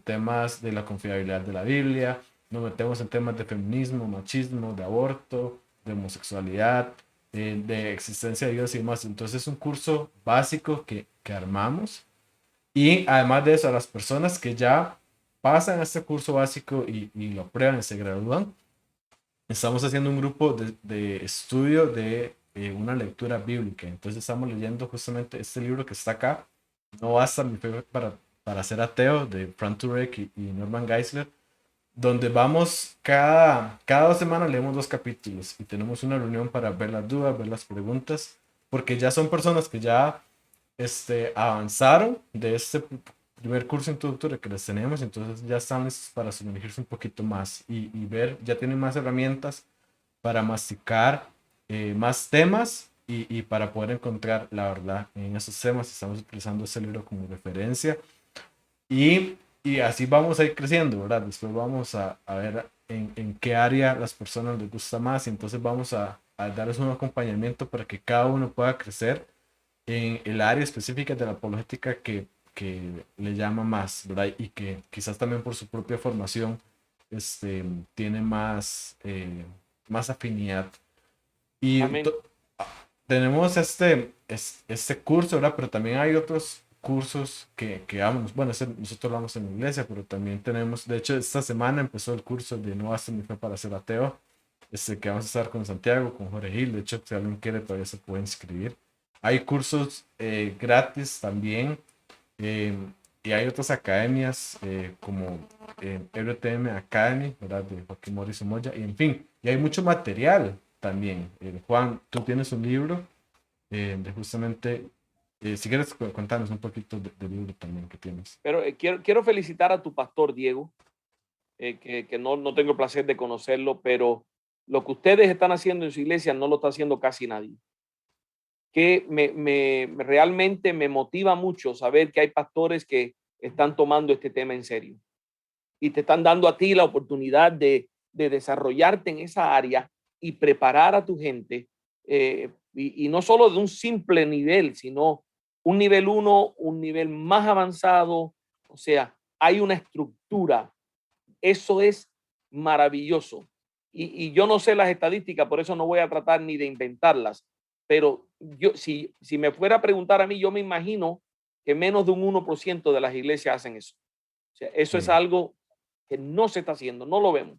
temas de la confiabilidad de la Biblia, nos metemos en temas de feminismo, machismo, de aborto, de homosexualidad, de existencia de Dios y demás. Entonces es un curso básico que armamos y además de eso, a las personas que ya pasan este curso básico y lo aprueban y se gradúan, estamos haciendo un grupo de estudio de una lectura bíblica. Entonces estamos leyendo justamente este libro que está acá, No basta mi fe para ser ateo, de Frank Turek y Norman Geisler, donde vamos cada 2 semanas leemos 2 capítulos y tenemos una reunión para ver las dudas, ver las preguntas, porque ya son personas que ya avanzaron de este primer curso introductorio que les tenemos, entonces ya están listos para sumergirse un poquito más y ver, ya tienen más herramientas para masticar más temas y para poder encontrar la verdad en esos temas. Estamos utilizando ese libro como referencia y así vamos a ir creciendo, ¿verdad? Después vamos a ver en qué área las personas les gusta más y entonces vamos a darles un acompañamiento para que cada uno pueda crecer en el área específica de la apologética que le llama más, ¿verdad? Y que quizás también por su propia formación tiene más, más afinidad. Y Amén. tenemos este curso, ¿verdad? Pero también hay otros cursos que damos. Bueno, nosotros lo damos en la iglesia, pero también tenemos, de hecho, esta semana empezó el curso de No hace mi fe para ser ateo, que vamos a estar con Santiago, con Jorge Gil. De hecho, si alguien quiere, todavía se puede inscribir. Hay cursos gratis también, eh, y hay otras academias como RTM Academy, ¿verdad? De Joaquín Mauricio Moya, y en fin, y hay mucho material también. Juan, tú tienes un libro de justamente, si quieres contarnos un poquito del libro también que tienes. Pero quiero felicitar a tu pastor, Diego, que no tengo el placer de conocerlo, pero lo que ustedes están haciendo en su iglesia no lo está haciendo casi nadie. Que realmente me motiva mucho saber que hay pastores que están tomando este tema en serio y te están dando a ti la oportunidad de desarrollarte en esa área y preparar a tu gente, y no solo de un simple nivel, sino un nivel 1, un nivel más avanzado. O sea, hay una estructura. Eso es maravilloso. Y yo no sé las estadísticas, por eso no voy a tratar ni de inventarlas, pero yo, si me fuera a preguntar a mí, yo me imagino que menos de un 1% de las iglesias hacen eso. O sea, eso es Sí, algo que no se está haciendo, no lo vemos.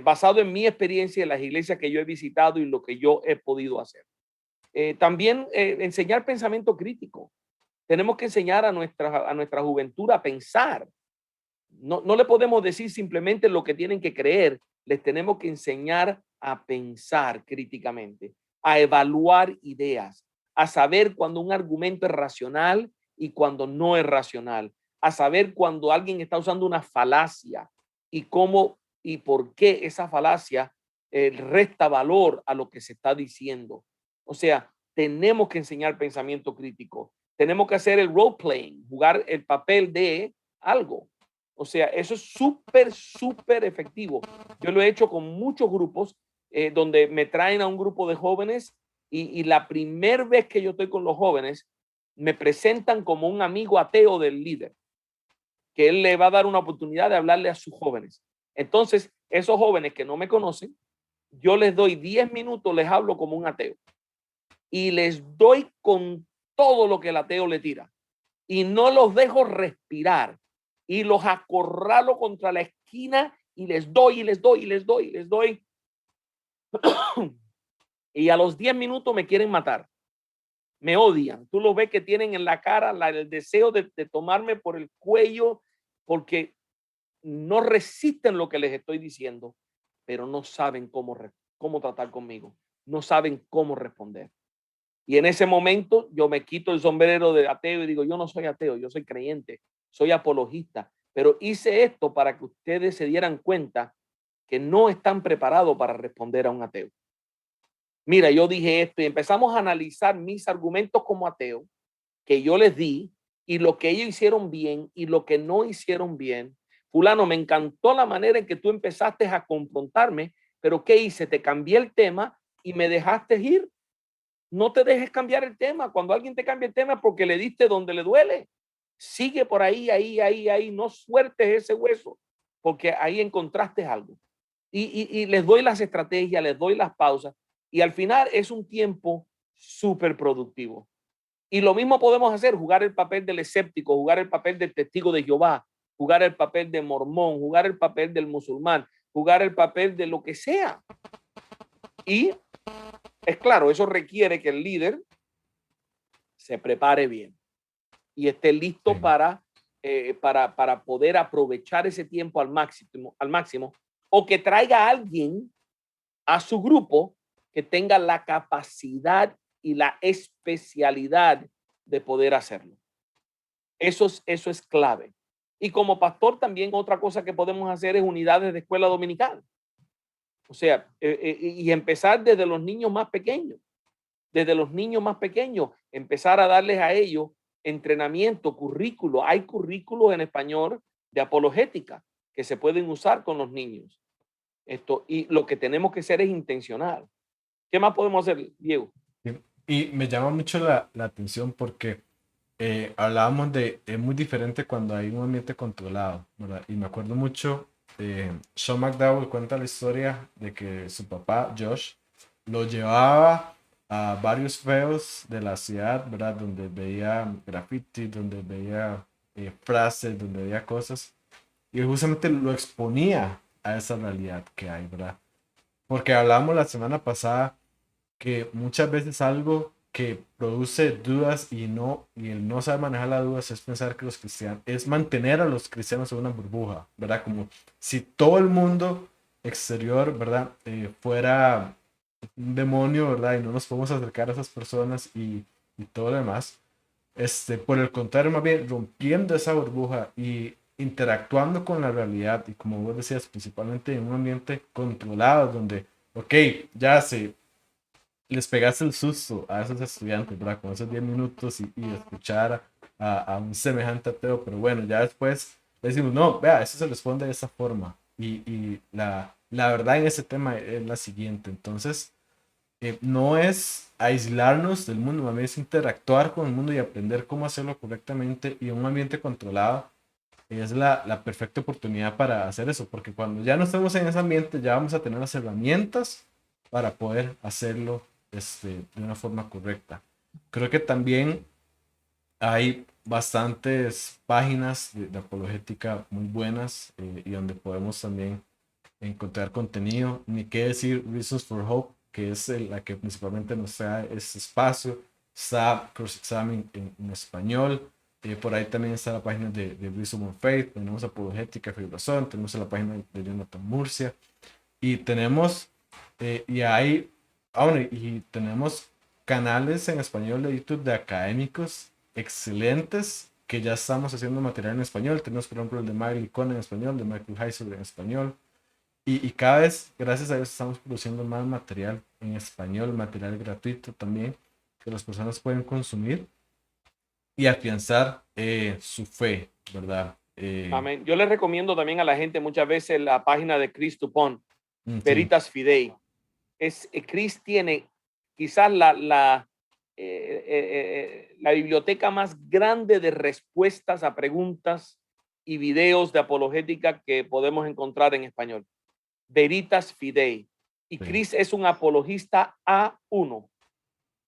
Basado en mi experiencia en las iglesias que yo he visitado y lo que yo he podido hacer. También enseñar pensamiento crítico. Tenemos que enseñar a nuestra juventud a pensar. No le podemos decir simplemente lo que tienen que creer, les tenemos que enseñar a pensar críticamente, a evaluar ideas, a saber cuando un argumento es racional y cuando no es racional, a saber cuando alguien está usando una falacia y cómo y por qué esa falacia resta valor a lo que se está diciendo. O sea, tenemos que enseñar pensamiento crítico, tenemos que hacer el role playing, jugar el papel de algo. O sea, eso es súper, súper efectivo. Yo lo he hecho con muchos grupos donde me traen a un grupo de jóvenes y la primera vez que yo estoy con los jóvenes, me presentan como un amigo ateo del líder, que él le va a dar una oportunidad de hablarle a sus jóvenes. Entonces, esos jóvenes que no me conocen, yo les doy 10 minutos, les hablo como un ateo y les doy con todo lo que el ateo le tira y no los dejo respirar y los acorralo contra la esquina y les doy y les doy y les doy y les doy. Y a los 10 minutos me quieren matar, me odian. Tú lo ves que tienen en la cara el deseo de tomarme por el cuello porque no resisten lo que les estoy diciendo, pero no saben cómo tratar conmigo, no saben cómo responder. Y en ese momento yo me quito el sombrero de ateo y digo, yo no soy ateo, yo soy creyente, soy apologista, pero hice esto para que ustedes se dieran cuenta que no están preparados para responder a un ateo. Mira, yo dije esto y empezamos a analizar mis argumentos como ateo que yo les di y lo que ellos hicieron bien y lo que no hicieron bien. Fulano, me encantó la manera en que tú empezaste a confrontarme, pero ¿qué hice? Te cambié el tema y me dejaste ir. No te dejes cambiar el tema. Cuando alguien te cambia el tema es porque le diste donde le duele. Sigue por ahí. No sueltes ese hueso, porque ahí encontraste algo. Y les doy las estrategias, les doy las pausas. Y al final es un tiempo súper productivo. Y lo mismo podemos hacer, jugar el papel del escéptico, jugar el papel del testigo de Jehová, jugar el papel de mormón, jugar el papel del musulmán, jugar el papel de lo que sea. Y es claro, eso requiere que el líder se prepare bien y esté listo sí. para poder aprovechar ese tiempo al máximo, o que traiga a alguien a su grupo que tenga la capacidad y la especialidad de poder hacerlo. Eso es clave. Y como pastor también otra cosa que podemos hacer es unidades de escuela dominical. O sea, y empezar desde los niños más pequeños. Desde los niños más pequeños, empezar a darles a ellos entrenamiento, currículo. Hay currículos en español de apologética que se pueden usar con los niños. Y lo que tenemos que hacer es intencional. ¿Qué más podemos hacer, Diego? Y me llama mucho la atención porque hablábamos de, es muy diferente cuando hay un ambiente controlado, ¿verdad? Y me acuerdo mucho, Sean McDowell cuenta la historia de que su papá, Josh, lo llevaba a varios feos de la ciudad, ¿verdad? Donde veía graffiti, donde veía frases, donde veía cosas, y justamente lo exponía a esa realidad que hay, ¿verdad? Porque hablamos la semana pasada que muchas veces algo que produce dudas y el no saber manejar las dudas es pensar que los cristianos, es mantener a los cristianos en una burbuja, ¿verdad? Como si todo el mundo exterior, ¿verdad? Fuera un demonio, ¿verdad? Y no nos podemos acercar a esas personas y todo lo demás. Por el contrario, más bien rompiendo esa burbuja y interactuando con la realidad y como vos decías, principalmente en un ambiente controlado donde, ok, ya se les pegaste el susto a esos estudiantes, ¿verdad? Con esos 10 minutos y escuchar a un semejante ateo, pero bueno, ya después le decimos, no, vea, eso se responde de esa forma. Y la verdad en ese tema es la siguiente, entonces, no es aislarnos del mundo, más bien es interactuar con el mundo y aprender cómo hacerlo correctamente y en un ambiente controlado. Es la perfecta oportunidad para hacer eso, porque cuando ya no estemos en ese ambiente, ya vamos a tener las herramientas para poder hacerlo de una forma correcta. Creo que también hay bastantes páginas de apologética muy buenas y donde podemos también encontrar contenido. Ni qué decir Reasons for Hope, que es la que principalmente nos da ese espacio. Está Cross Examine en español. Por ahí también está la página de Reason of Faith. Tenemos Apologética Fe y Razón. Tenemos la página de Jonathan Murcia. Y tenemos, y hay, bueno, y tenemos canales en español de YouTube de académicos excelentes que ya estamos haciendo material en español. Tenemos, por ejemplo, el de Miley Cohn en español, de Michael Heiser en español. Y cada vez, gracias a Dios, estamos produciendo más material en español, material gratuito también, que las personas pueden consumir y afianzar su fe, ¿verdad? Amén. Yo les recomiendo también a la gente muchas veces la página de Chris Dupont, Sí, Veritas Fidei. Chris tiene quizás la biblioteca más grande de respuestas a preguntas y videos de apologética que podemos encontrar en español. Veritas Fidei. Y sí, Chris es un apologista A1.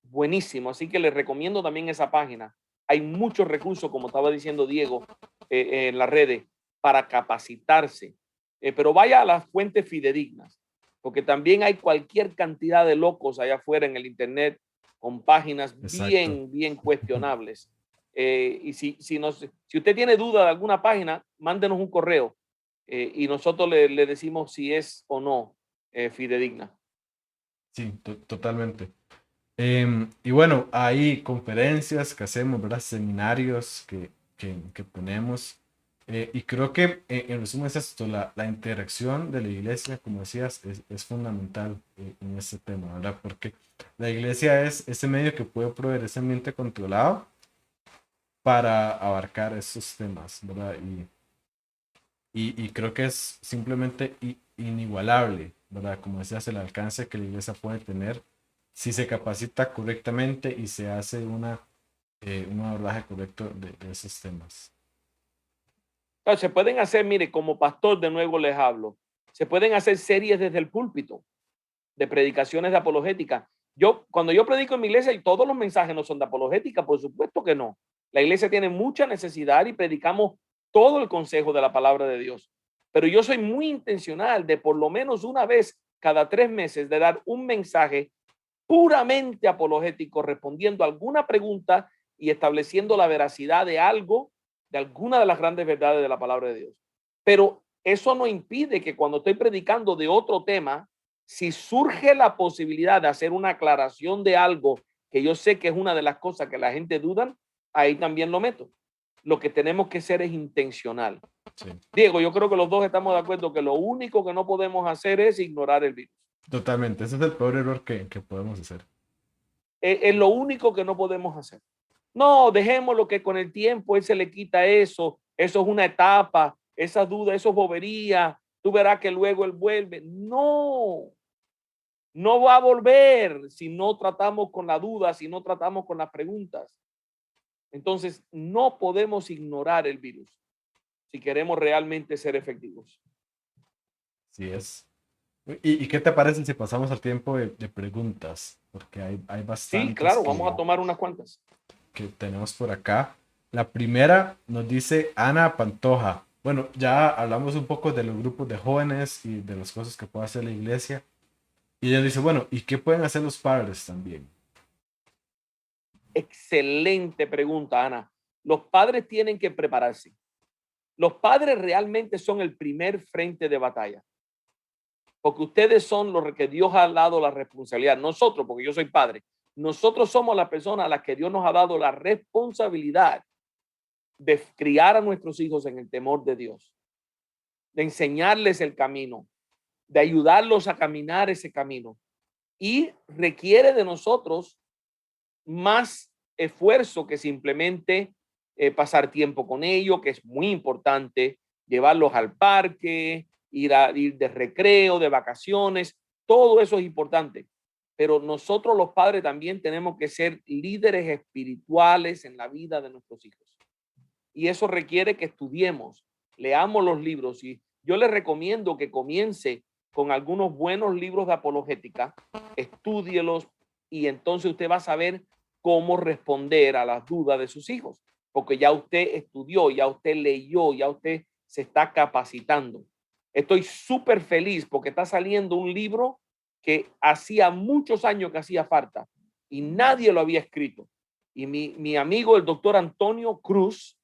Buenísimo. Así que les recomiendo también esa página. Hay muchos recursos, como estaba diciendo Diego, en las redes para capacitarse. Pero vaya a las fuentes fidedignas, porque también hay cualquier cantidad de locos allá afuera en el Internet con páginas exacto. bien cuestionables. Y si usted tiene duda de alguna página, mándenos un correo y nosotros le decimos si es o no fidedigna. Sí, totalmente. Y bueno, hay conferencias que hacemos, ¿verdad? Seminarios que ponemos. Y creo que en resumen es esto, la interacción de la iglesia, como decías, es fundamental en este tema, ¿verdad? Porque la iglesia es ese medio que puede proveer ese ambiente controlado para abarcar esos temas, ¿verdad? Y creo que es simplemente inigualable, ¿verdad? Como decías, el alcance que la iglesia puede tener si se capacita correctamente y se hace un abordaje correcto de esos temas. Claro, se pueden hacer, mire, como pastor de nuevo les hablo, se pueden hacer series desde el púlpito de predicaciones de apologética. Cuando yo predico en mi iglesia, y todos los mensajes no son de apologética, por supuesto que no. La iglesia tiene mucha necesidad y predicamos todo el consejo de la palabra de Dios. Pero yo soy muy intencional de por lo menos una vez cada 3 meses de dar un mensaje puramente apologético, respondiendo a alguna pregunta y estableciendo la veracidad de algo, de alguna de las grandes verdades de la palabra de Dios. Pero eso no impide que cuando estoy predicando de otro tema, si surge la posibilidad de hacer una aclaración de algo que yo sé que es una de las cosas que la gente duda, ahí también lo meto. Lo que tenemos que ser es intencional. Sí, Diego, yo creo que los dos estamos de acuerdo que lo único que no podemos hacer es ignorar el virus. totalmente. Ese es el peor error que podemos hacer. Es lo único que no podemos hacer. No, dejémoslo que con el tiempo él se le quita eso. Eso es una etapa, esa duda, eso es bobería. Tú verás que luego él vuelve. No, No va a volver si no tratamos con la duda, si no tratamos con las preguntas. Entonces, no podemos ignorar el virus si queremos realmente ser efectivos. Así es. ¿Y qué te parece si pasamos al tiempo de preguntas? Porque hay Sí, bastantes claro, vamos a tomar unas cuantas. que tenemos por acá. La primera nos dice Ana Pantoja. Bueno, ya hablamos un poco de los grupos de jóvenes y de las cosas que puede hacer la iglesia. Y ella dice, bueno, ¿y qué pueden hacer los padres también? Excelente pregunta, Ana. Los padres tienen que prepararse. Los padres realmente son el primer frente de batalla, porque ustedes son los que Dios ha dado la responsabilidad. Nosotros, porque yo soy padre, nosotros somos las personas a las que Dios nos ha dado la responsabilidad de criar a nuestros hijos en el temor de Dios, de enseñarles el camino, de ayudarlos a caminar ese camino. Y requiere de nosotros más esfuerzo que simplemente pasar tiempo con ellos, que es muy importante, llevarlos al parque, ir de recreo, de vacaciones, todo eso es importante. Pero nosotros los padres también tenemos que ser líderes espirituales en la vida de nuestros hijos. Y eso requiere que estudiemos, leamos los libros. Y yo les recomiendo que comience con algunos buenos libros de apologética, estúdielos y entonces usted va a saber cómo responder a las dudas de sus hijos, porque ya usted estudió, ya usted leyó, ya usted se está capacitando. Estoy súper feliz porque está saliendo un libro que hacía muchos años que hacía falta y nadie lo había escrito. Y mi amigo, el doctor Antonio Cruz,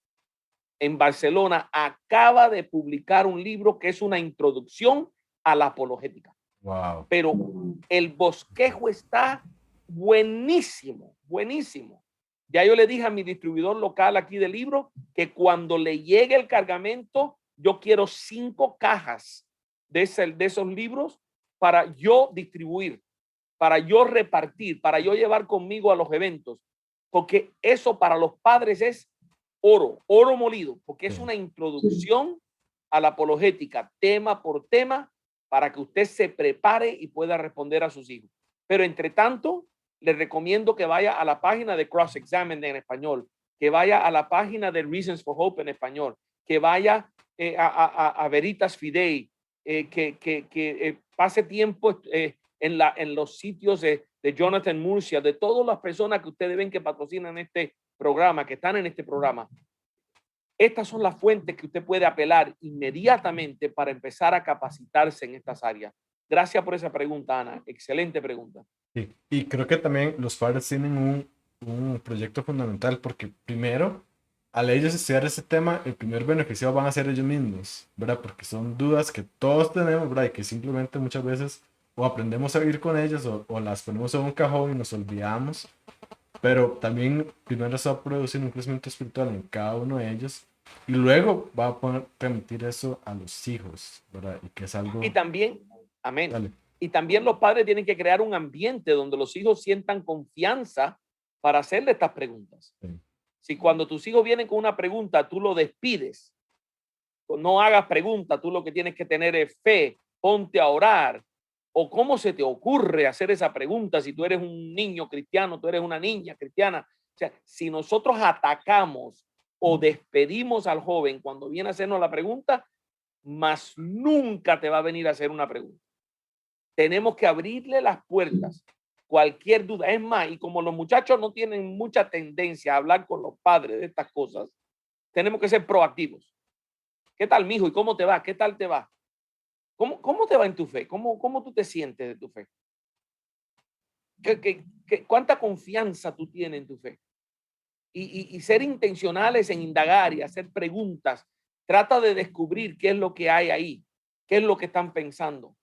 en Barcelona, acaba de publicar un libro que es una introducción a la apologética. Wow. Pero el bosquejo está buenísimo, buenísimo. Ya yo le dije a mi distribuidor local aquí de libros que cuando le llegue el cargamento, yo quiero 5 cajas de esos libros para yo distribuir, para yo repartir, para yo llevar conmigo a los eventos, porque eso para los padres es oro molido, porque es una introducción a la apologética, tema por tema, para que usted se prepare y pueda responder a sus hijos. Pero entre tanto, les recomiendo que vaya a la página de Cross Examine en español, que vaya a la página de Reasons for Hope en español, que vaya a Veritas Fidei, que pase tiempo en los sitios de Jonathan Murcia, de todas las personas que ustedes ven que patrocinan este programa, que están en este programa. Estas son las fuentes que usted puede apelar inmediatamente para empezar a capacitarse en estas áreas. Gracias por esa pregunta, Ana. Excelente pregunta. Sí. Y creo que también los padres tienen un proyecto fundamental porque primero, al ellos estudiar ese tema, el primer beneficiado van a ser ellos mismos, ¿verdad? Porque son dudas que todos tenemos, ¿verdad? Y que simplemente muchas veces o aprendemos a vivir con ellas o las ponemos en un cajón y nos olvidamos. Pero también primero se va a producir un crecimiento espiritual en cada uno de ellos y luego va a poder permitir eso a los hijos, ¿verdad? Y que es algo... Y también, amén. Dale. Y también los padres tienen que crear un ambiente donde los hijos sientan confianza para hacerle estas preguntas. Sí. Si cuando tus hijos vienen con una pregunta, tú lo despides, no hagas preguntas, tú lo que tienes que tener es fe, ponte a orar. ¿O cómo se te ocurre hacer esa pregunta si tú eres un niño cristiano, tú eres una niña cristiana? O sea, si nosotros atacamos o despedimos al joven cuando viene a hacernos la pregunta, más nunca te va a venir a hacer una pregunta. Tenemos que abrirle las puertas. Cualquier duda. Es más, y como los muchachos no tienen mucha tendencia a hablar con los padres de estas cosas, tenemos que ser proactivos. ¿Qué tal, mijo? ¿Y cómo te va? ¿Qué tal te va? ¿Cómo te va en tu fe? ¿Cómo tú te sientes de tu fe? ¿Cuánta confianza tú tienes en tu fe? Y ser intencionales en indagar y hacer preguntas. Trata de descubrir qué es lo que hay ahí, qué es lo que están pensando.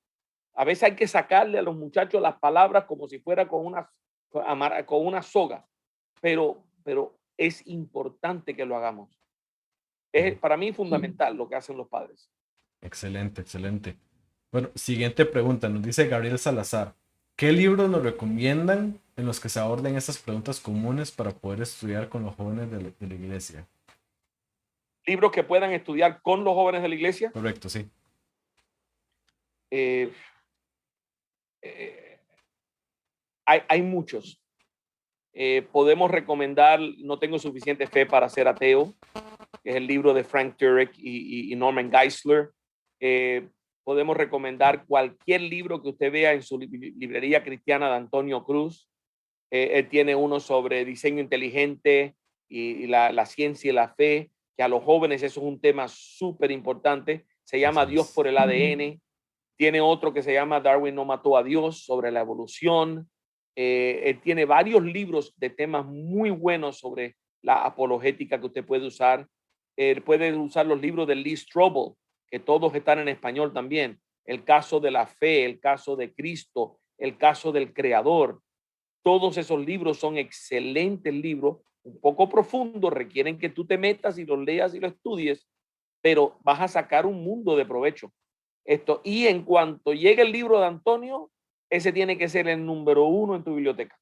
A veces hay que sacarle a los muchachos las palabras como si fuera con una soga, pero es importante que lo hagamos. Es para mí fundamental lo que hacen los padres. Excelente, excelente. Bueno, siguiente pregunta, nos dice Gabriel Salazar. ¿Qué libros nos recomiendan en los que se aborden estas preguntas comunes para poder estudiar con los jóvenes de la iglesia? Libros que puedan estudiar con los jóvenes de la iglesia. Correcto, sí. Eh, Hay muchos. Podemos recomendar No tengo suficiente fe para ser ateo, que es el libro de Frank Turek y Norman Geisler. Podemos recomendar cualquier libro que usted vea en su librería cristiana de Antonio Cruz. Él tiene uno sobre diseño inteligente y la ciencia y la fe, que a los jóvenes eso es un tema súper importante. Se llama Así Dios es. por el ADN. Tiene otro que se llama Darwin no mató a Dios, sobre la evolución. Él tiene varios libros de temas muy buenos sobre la apologética que usted puede usar. Puede usar los libros de Lee Strobel, que todos están en español también. El caso de la fe, el caso de Cristo, el caso del Creador. Todos esos libros son excelentes libros, un poco profundos, requieren que tú te metas y los leas y los estudies, pero vas a sacar un mundo de provecho. Y en cuanto llegue el libro de Antonio, ese tiene que ser el número 1 en tu biblioteca.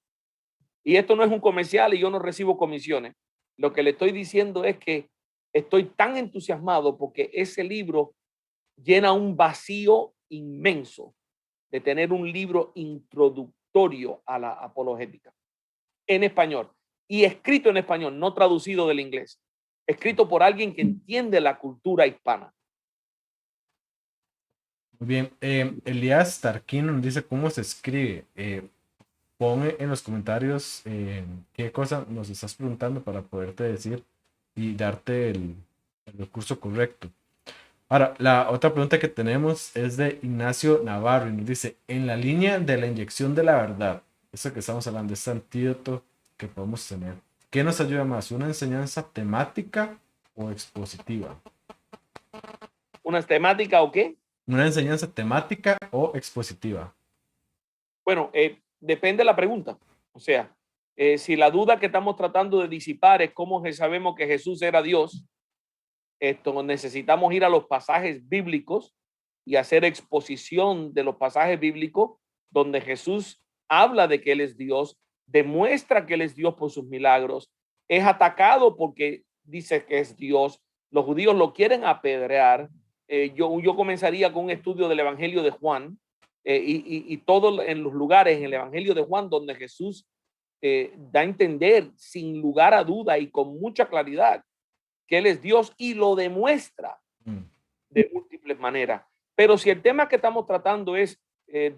Y esto no es un comercial y yo no recibo comisiones. Lo que le estoy diciendo es que estoy tan entusiasmado porque ese libro llena un vacío inmenso de tener un libro introductorio a la apologética en español y escrito en español, no traducido del inglés, escrito por alguien que entiende la cultura hispana. Muy bien. Elías Tarquino nos dice cómo se escribe. Pon en los comentarios qué cosa nos estás preguntando para poderte decir y darte el recurso correcto. Ahora, la otra pregunta que tenemos es de Ignacio Navarro y nos dice, en la línea de la inyección de la verdad, eso que estamos hablando, este antídoto que podemos tener, ¿qué nos ayuda más? ¿Una enseñanza temática o expositiva? ¿Una temática o qué? ¿Una enseñanza temática o expositiva? Bueno, depende de la pregunta. O sea, si la duda que estamos tratando de disipar es cómo sabemos que Jesús era Dios, necesitamos ir a los pasajes bíblicos y hacer exposición de los pasajes bíblicos donde Jesús habla de que Él es Dios, demuestra que Él es Dios por sus milagros, es atacado porque dice que es Dios, los judíos lo quieren apedrear. Yo comenzaría con un estudio del Evangelio de Juan y todo en los lugares en el Evangelio de Juan donde Jesús da a entender sin lugar a duda y con mucha claridad que Él es Dios y lo demuestra de múltiples maneras. Pero si el tema que estamos tratando es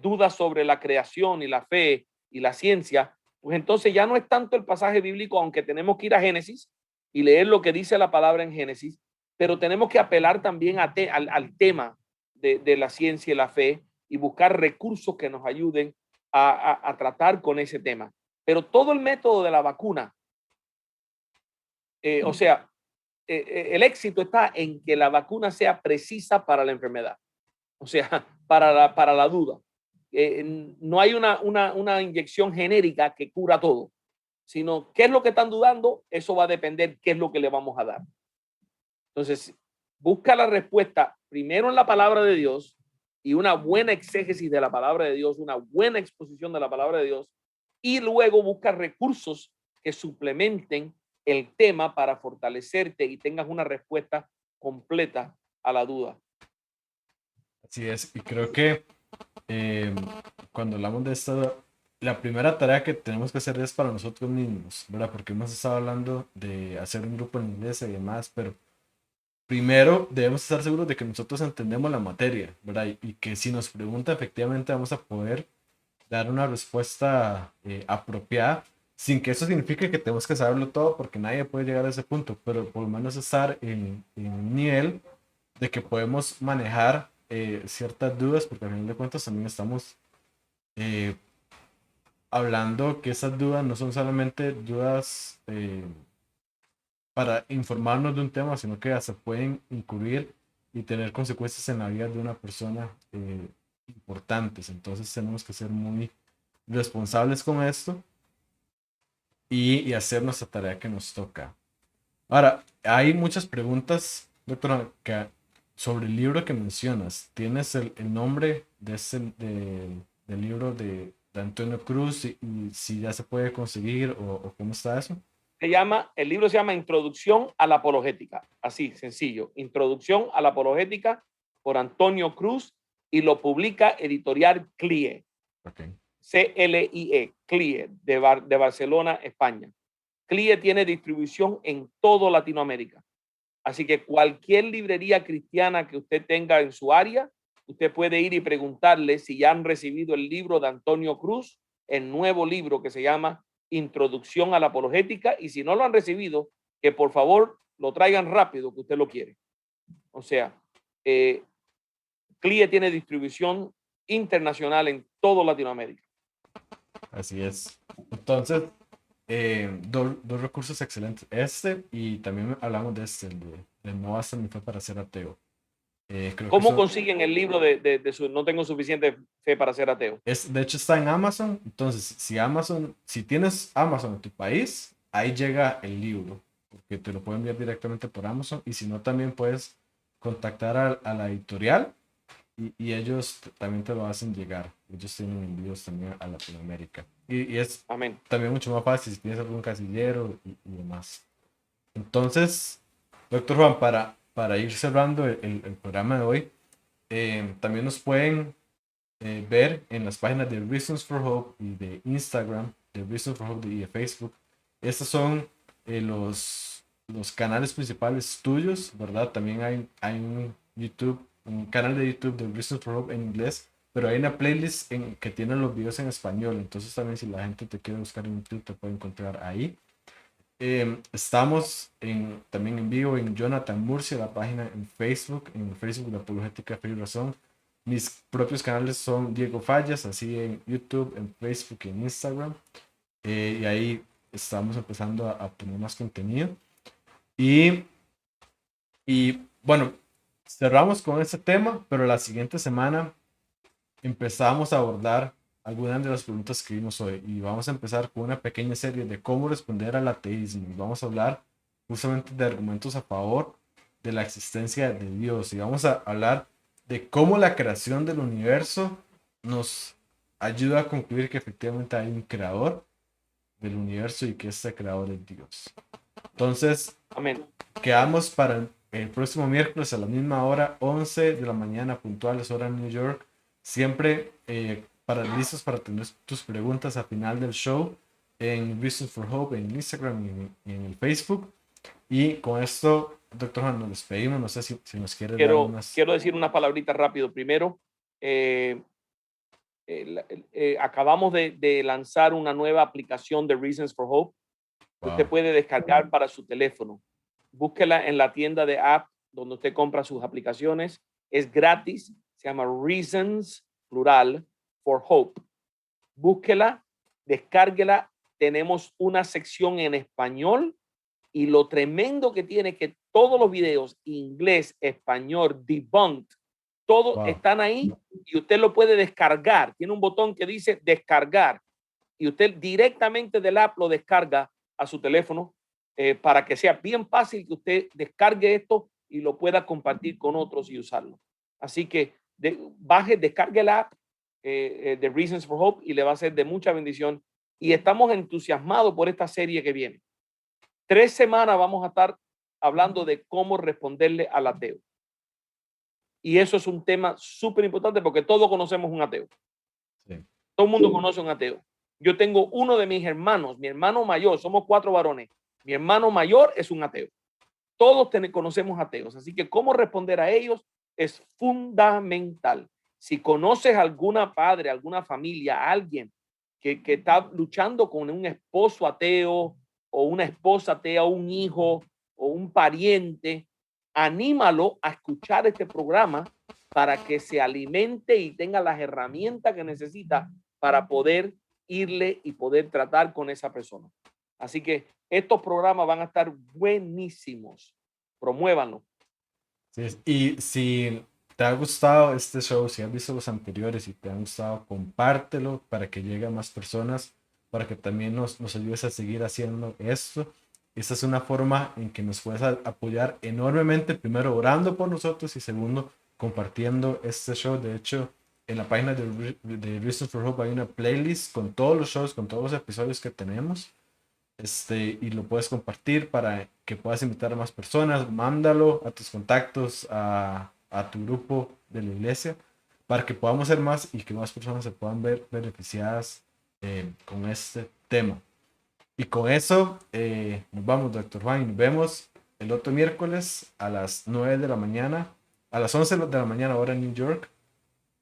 dudas sobre la creación y la fe y la ciencia, pues entonces ya no es tanto el pasaje bíblico, aunque tenemos que ir a Génesis y leer lo que dice la palabra en Génesis, pero tenemos que apelar también al tema de la ciencia y la fe y buscar recursos que nos ayuden a tratar con ese tema. Pero todo el método de la vacuna, o sea, el éxito está en que la vacuna sea precisa para la enfermedad, o sea, para la duda. No hay una inyección genérica que cura todo, sino qué es lo que están dudando, eso va a depender qué es lo que le vamos a dar. Entonces, busca la respuesta primero en la palabra de Dios y una buena exégesis de la palabra de Dios, una buena exposición de la palabra de Dios, y luego busca recursos que suplementen el tema para fortalecerte y tengas una respuesta completa a la duda. Así es, y creo que eh, cuando hablamos de esto, la primera tarea que tenemos que hacer es para nosotros mismos, ¿verdad? Porque hemos estado hablando de hacer un grupo en inglés y demás, pero primero debemos estar seguros de que nosotros entendemos la materia, ¿verdad? Y que si nos pregunta, efectivamente vamos a poder dar una respuesta apropiada, sin que eso signifique que tenemos que saberlo todo, porque nadie puede llegar a ese punto, pero por lo menos estar en un nivel de que podemos manejar ciertas dudas, porque al final de cuentas también estamos eh, hablando que esas dudas no son solamente dudas para informarnos de un tema, sino que hasta pueden incurrir y tener consecuencias en la vida de una persona importantes. Entonces tenemos que ser muy responsables con esto y hacer nuestra tarea que nos toca. Ahora, hay muchas preguntas, doctora, sobre el libro que mencionas. ¿Tienes el nombre del libro de Antonio Cruz y si ya se puede conseguir o cómo está eso? El libro se llama Introducción a la Apologética, así, sencillo, Introducción a la Apologética por Antonio Cruz y lo publica Editorial CLIE. Okay. CLIE, CLIE, de Barcelona, España. CLIE tiene distribución en todo Latinoamérica. Así que cualquier librería cristiana que usted tenga en su área, usted puede ir y preguntarle si ya han recibido el libro de Antonio Cruz, el nuevo libro que se llama Introducción a la Apologética, y si no lo han recibido, que por favor lo traigan rápido, que usted lo quiere. O sea, CLIE tiene distribución internacional en todo Latinoamérica. Así es. Entonces, dos recursos excelentes. Este, y también hablamos de este, el No basta mi fe para ser ateo. Creo que ¿Cómo eso consiguen el libro de su No tengo suficiente fe para ser ateo? de hecho está en Amazon. Entonces, si tienes Amazon en tu país, ahí llega el libro, porque te lo pueden enviar directamente por Amazon. Y si no, también puedes contactar a la editorial y ellos también te lo hacen llegar. Ellos tienen envíos también a Latinoamérica. Y es Amén. también mucho más fácil si tienes algún casillero y demás. Entonces, doctor Juan, para ir cerrando el programa de hoy, también nos pueden ver en las páginas de Reasons for Hope y de Instagram, de Reasons for Hope y de Facebook. Estos son los canales principales tuyos, ¿verdad? También hay un canal de YouTube de Reasons for Hope en inglés, pero hay una playlist que tiene los videos en español. Entonces también si la gente te quiere buscar en YouTube, te puede encontrar ahí. Estamos también en vivo en Jonathan Murcia, la página en Facebook, en Facebook de Apologética Fe y Razón. Mis propios canales son Diego Fallas, así en YouTube, en Facebook y en Instagram. Y ahí estamos empezando a poner más contenido. Y, y bueno, cerramos con este tema, pero la siguiente semana empezamos a abordar algunas de las preguntas que vimos hoy y vamos a empezar con una pequeña serie de cómo responder al ateísmo y vamos a hablar justamente de argumentos a favor de la existencia de Dios y vamos a hablar de cómo la creación del universo nos ayuda a concluir que efectivamente hay un creador del universo y que este creador es Dios. Entonces, Amén. quedamos para el próximo miércoles a la misma hora, 11 de la mañana, puntuales, hora New York. Siempre listos para tener tus preguntas al final del show en Reasons for Hope, en Instagram y en el Facebook. Y con esto, doctor Juan, nos despedimos. No sé si nos quiere dar unas... Quiero decir una palabrita rápido. Primero, acabamos de lanzar una nueva aplicación de Reasons for Hope. Wow. Usted puede descargar para su teléfono. Búsquela en la tienda de app donde usted compra sus aplicaciones. Es gratis. Se llama Reasons, plural, for Hope. Búsquela, descárguela. Tenemos una sección en español y lo tremendo que tiene que todos los videos, inglés, español, debunked, todos están ahí y usted lo puede descargar. Tiene un botón que dice descargar y usted directamente del app lo descarga a su teléfono para que sea bien fácil que usted descargue esto y lo pueda compartir con otros y usarlo. Así que descargue la app de Reasons for Hope y le va a ser de mucha bendición. Y estamos entusiasmados por esta serie que viene. 3 semanas vamos a estar hablando de cómo responderle al ateo. Y eso es un tema súper importante porque todos conocemos un ateo. Sí. Todo el mundo conoce un ateo. Yo tengo uno de mis hermanos, mi hermano mayor, somos 4 varones. Mi hermano mayor es un ateo. Todos conocemos ateos, así que cómo responder a ellos es fundamental. Si conoces a alguna padre, alguna familia, alguien que está luchando con un esposo ateo o una esposa atea, un hijo o un pariente, anímalo a escuchar este programa para que se alimente y tenga las herramientas que necesita para poder irle y poder tratar con esa persona. Así que estos programas van a estar buenísimos. Promuévanlo. Sí, y si te ha gustado este show, si has visto los anteriores y te han gustado, compártelo para que llegue a más personas, para que también nos ayudes a seguir haciendo esto. Esta es una forma en que nos puedes apoyar enormemente, primero orando por nosotros y segundo compartiendo este show. De hecho, en la página de Reasons for Hope hay una playlist con todos los shows, con todos los episodios que tenemos. Y lo puedes compartir para que puedas invitar a más personas. Mándalo a tus contactos, a tu grupo de la iglesia, para que podamos ser más y que más personas se puedan ver beneficiadas con este tema. Y con eso nos vamos, doctor Juan, y nos vemos el otro miércoles a las 9 de la mañana, a las 11 de la mañana, hora en New York,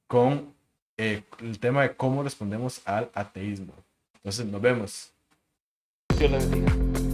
con el tema de cómo respondemos al ateísmo. Entonces, nos vemos. Dios le bendiga.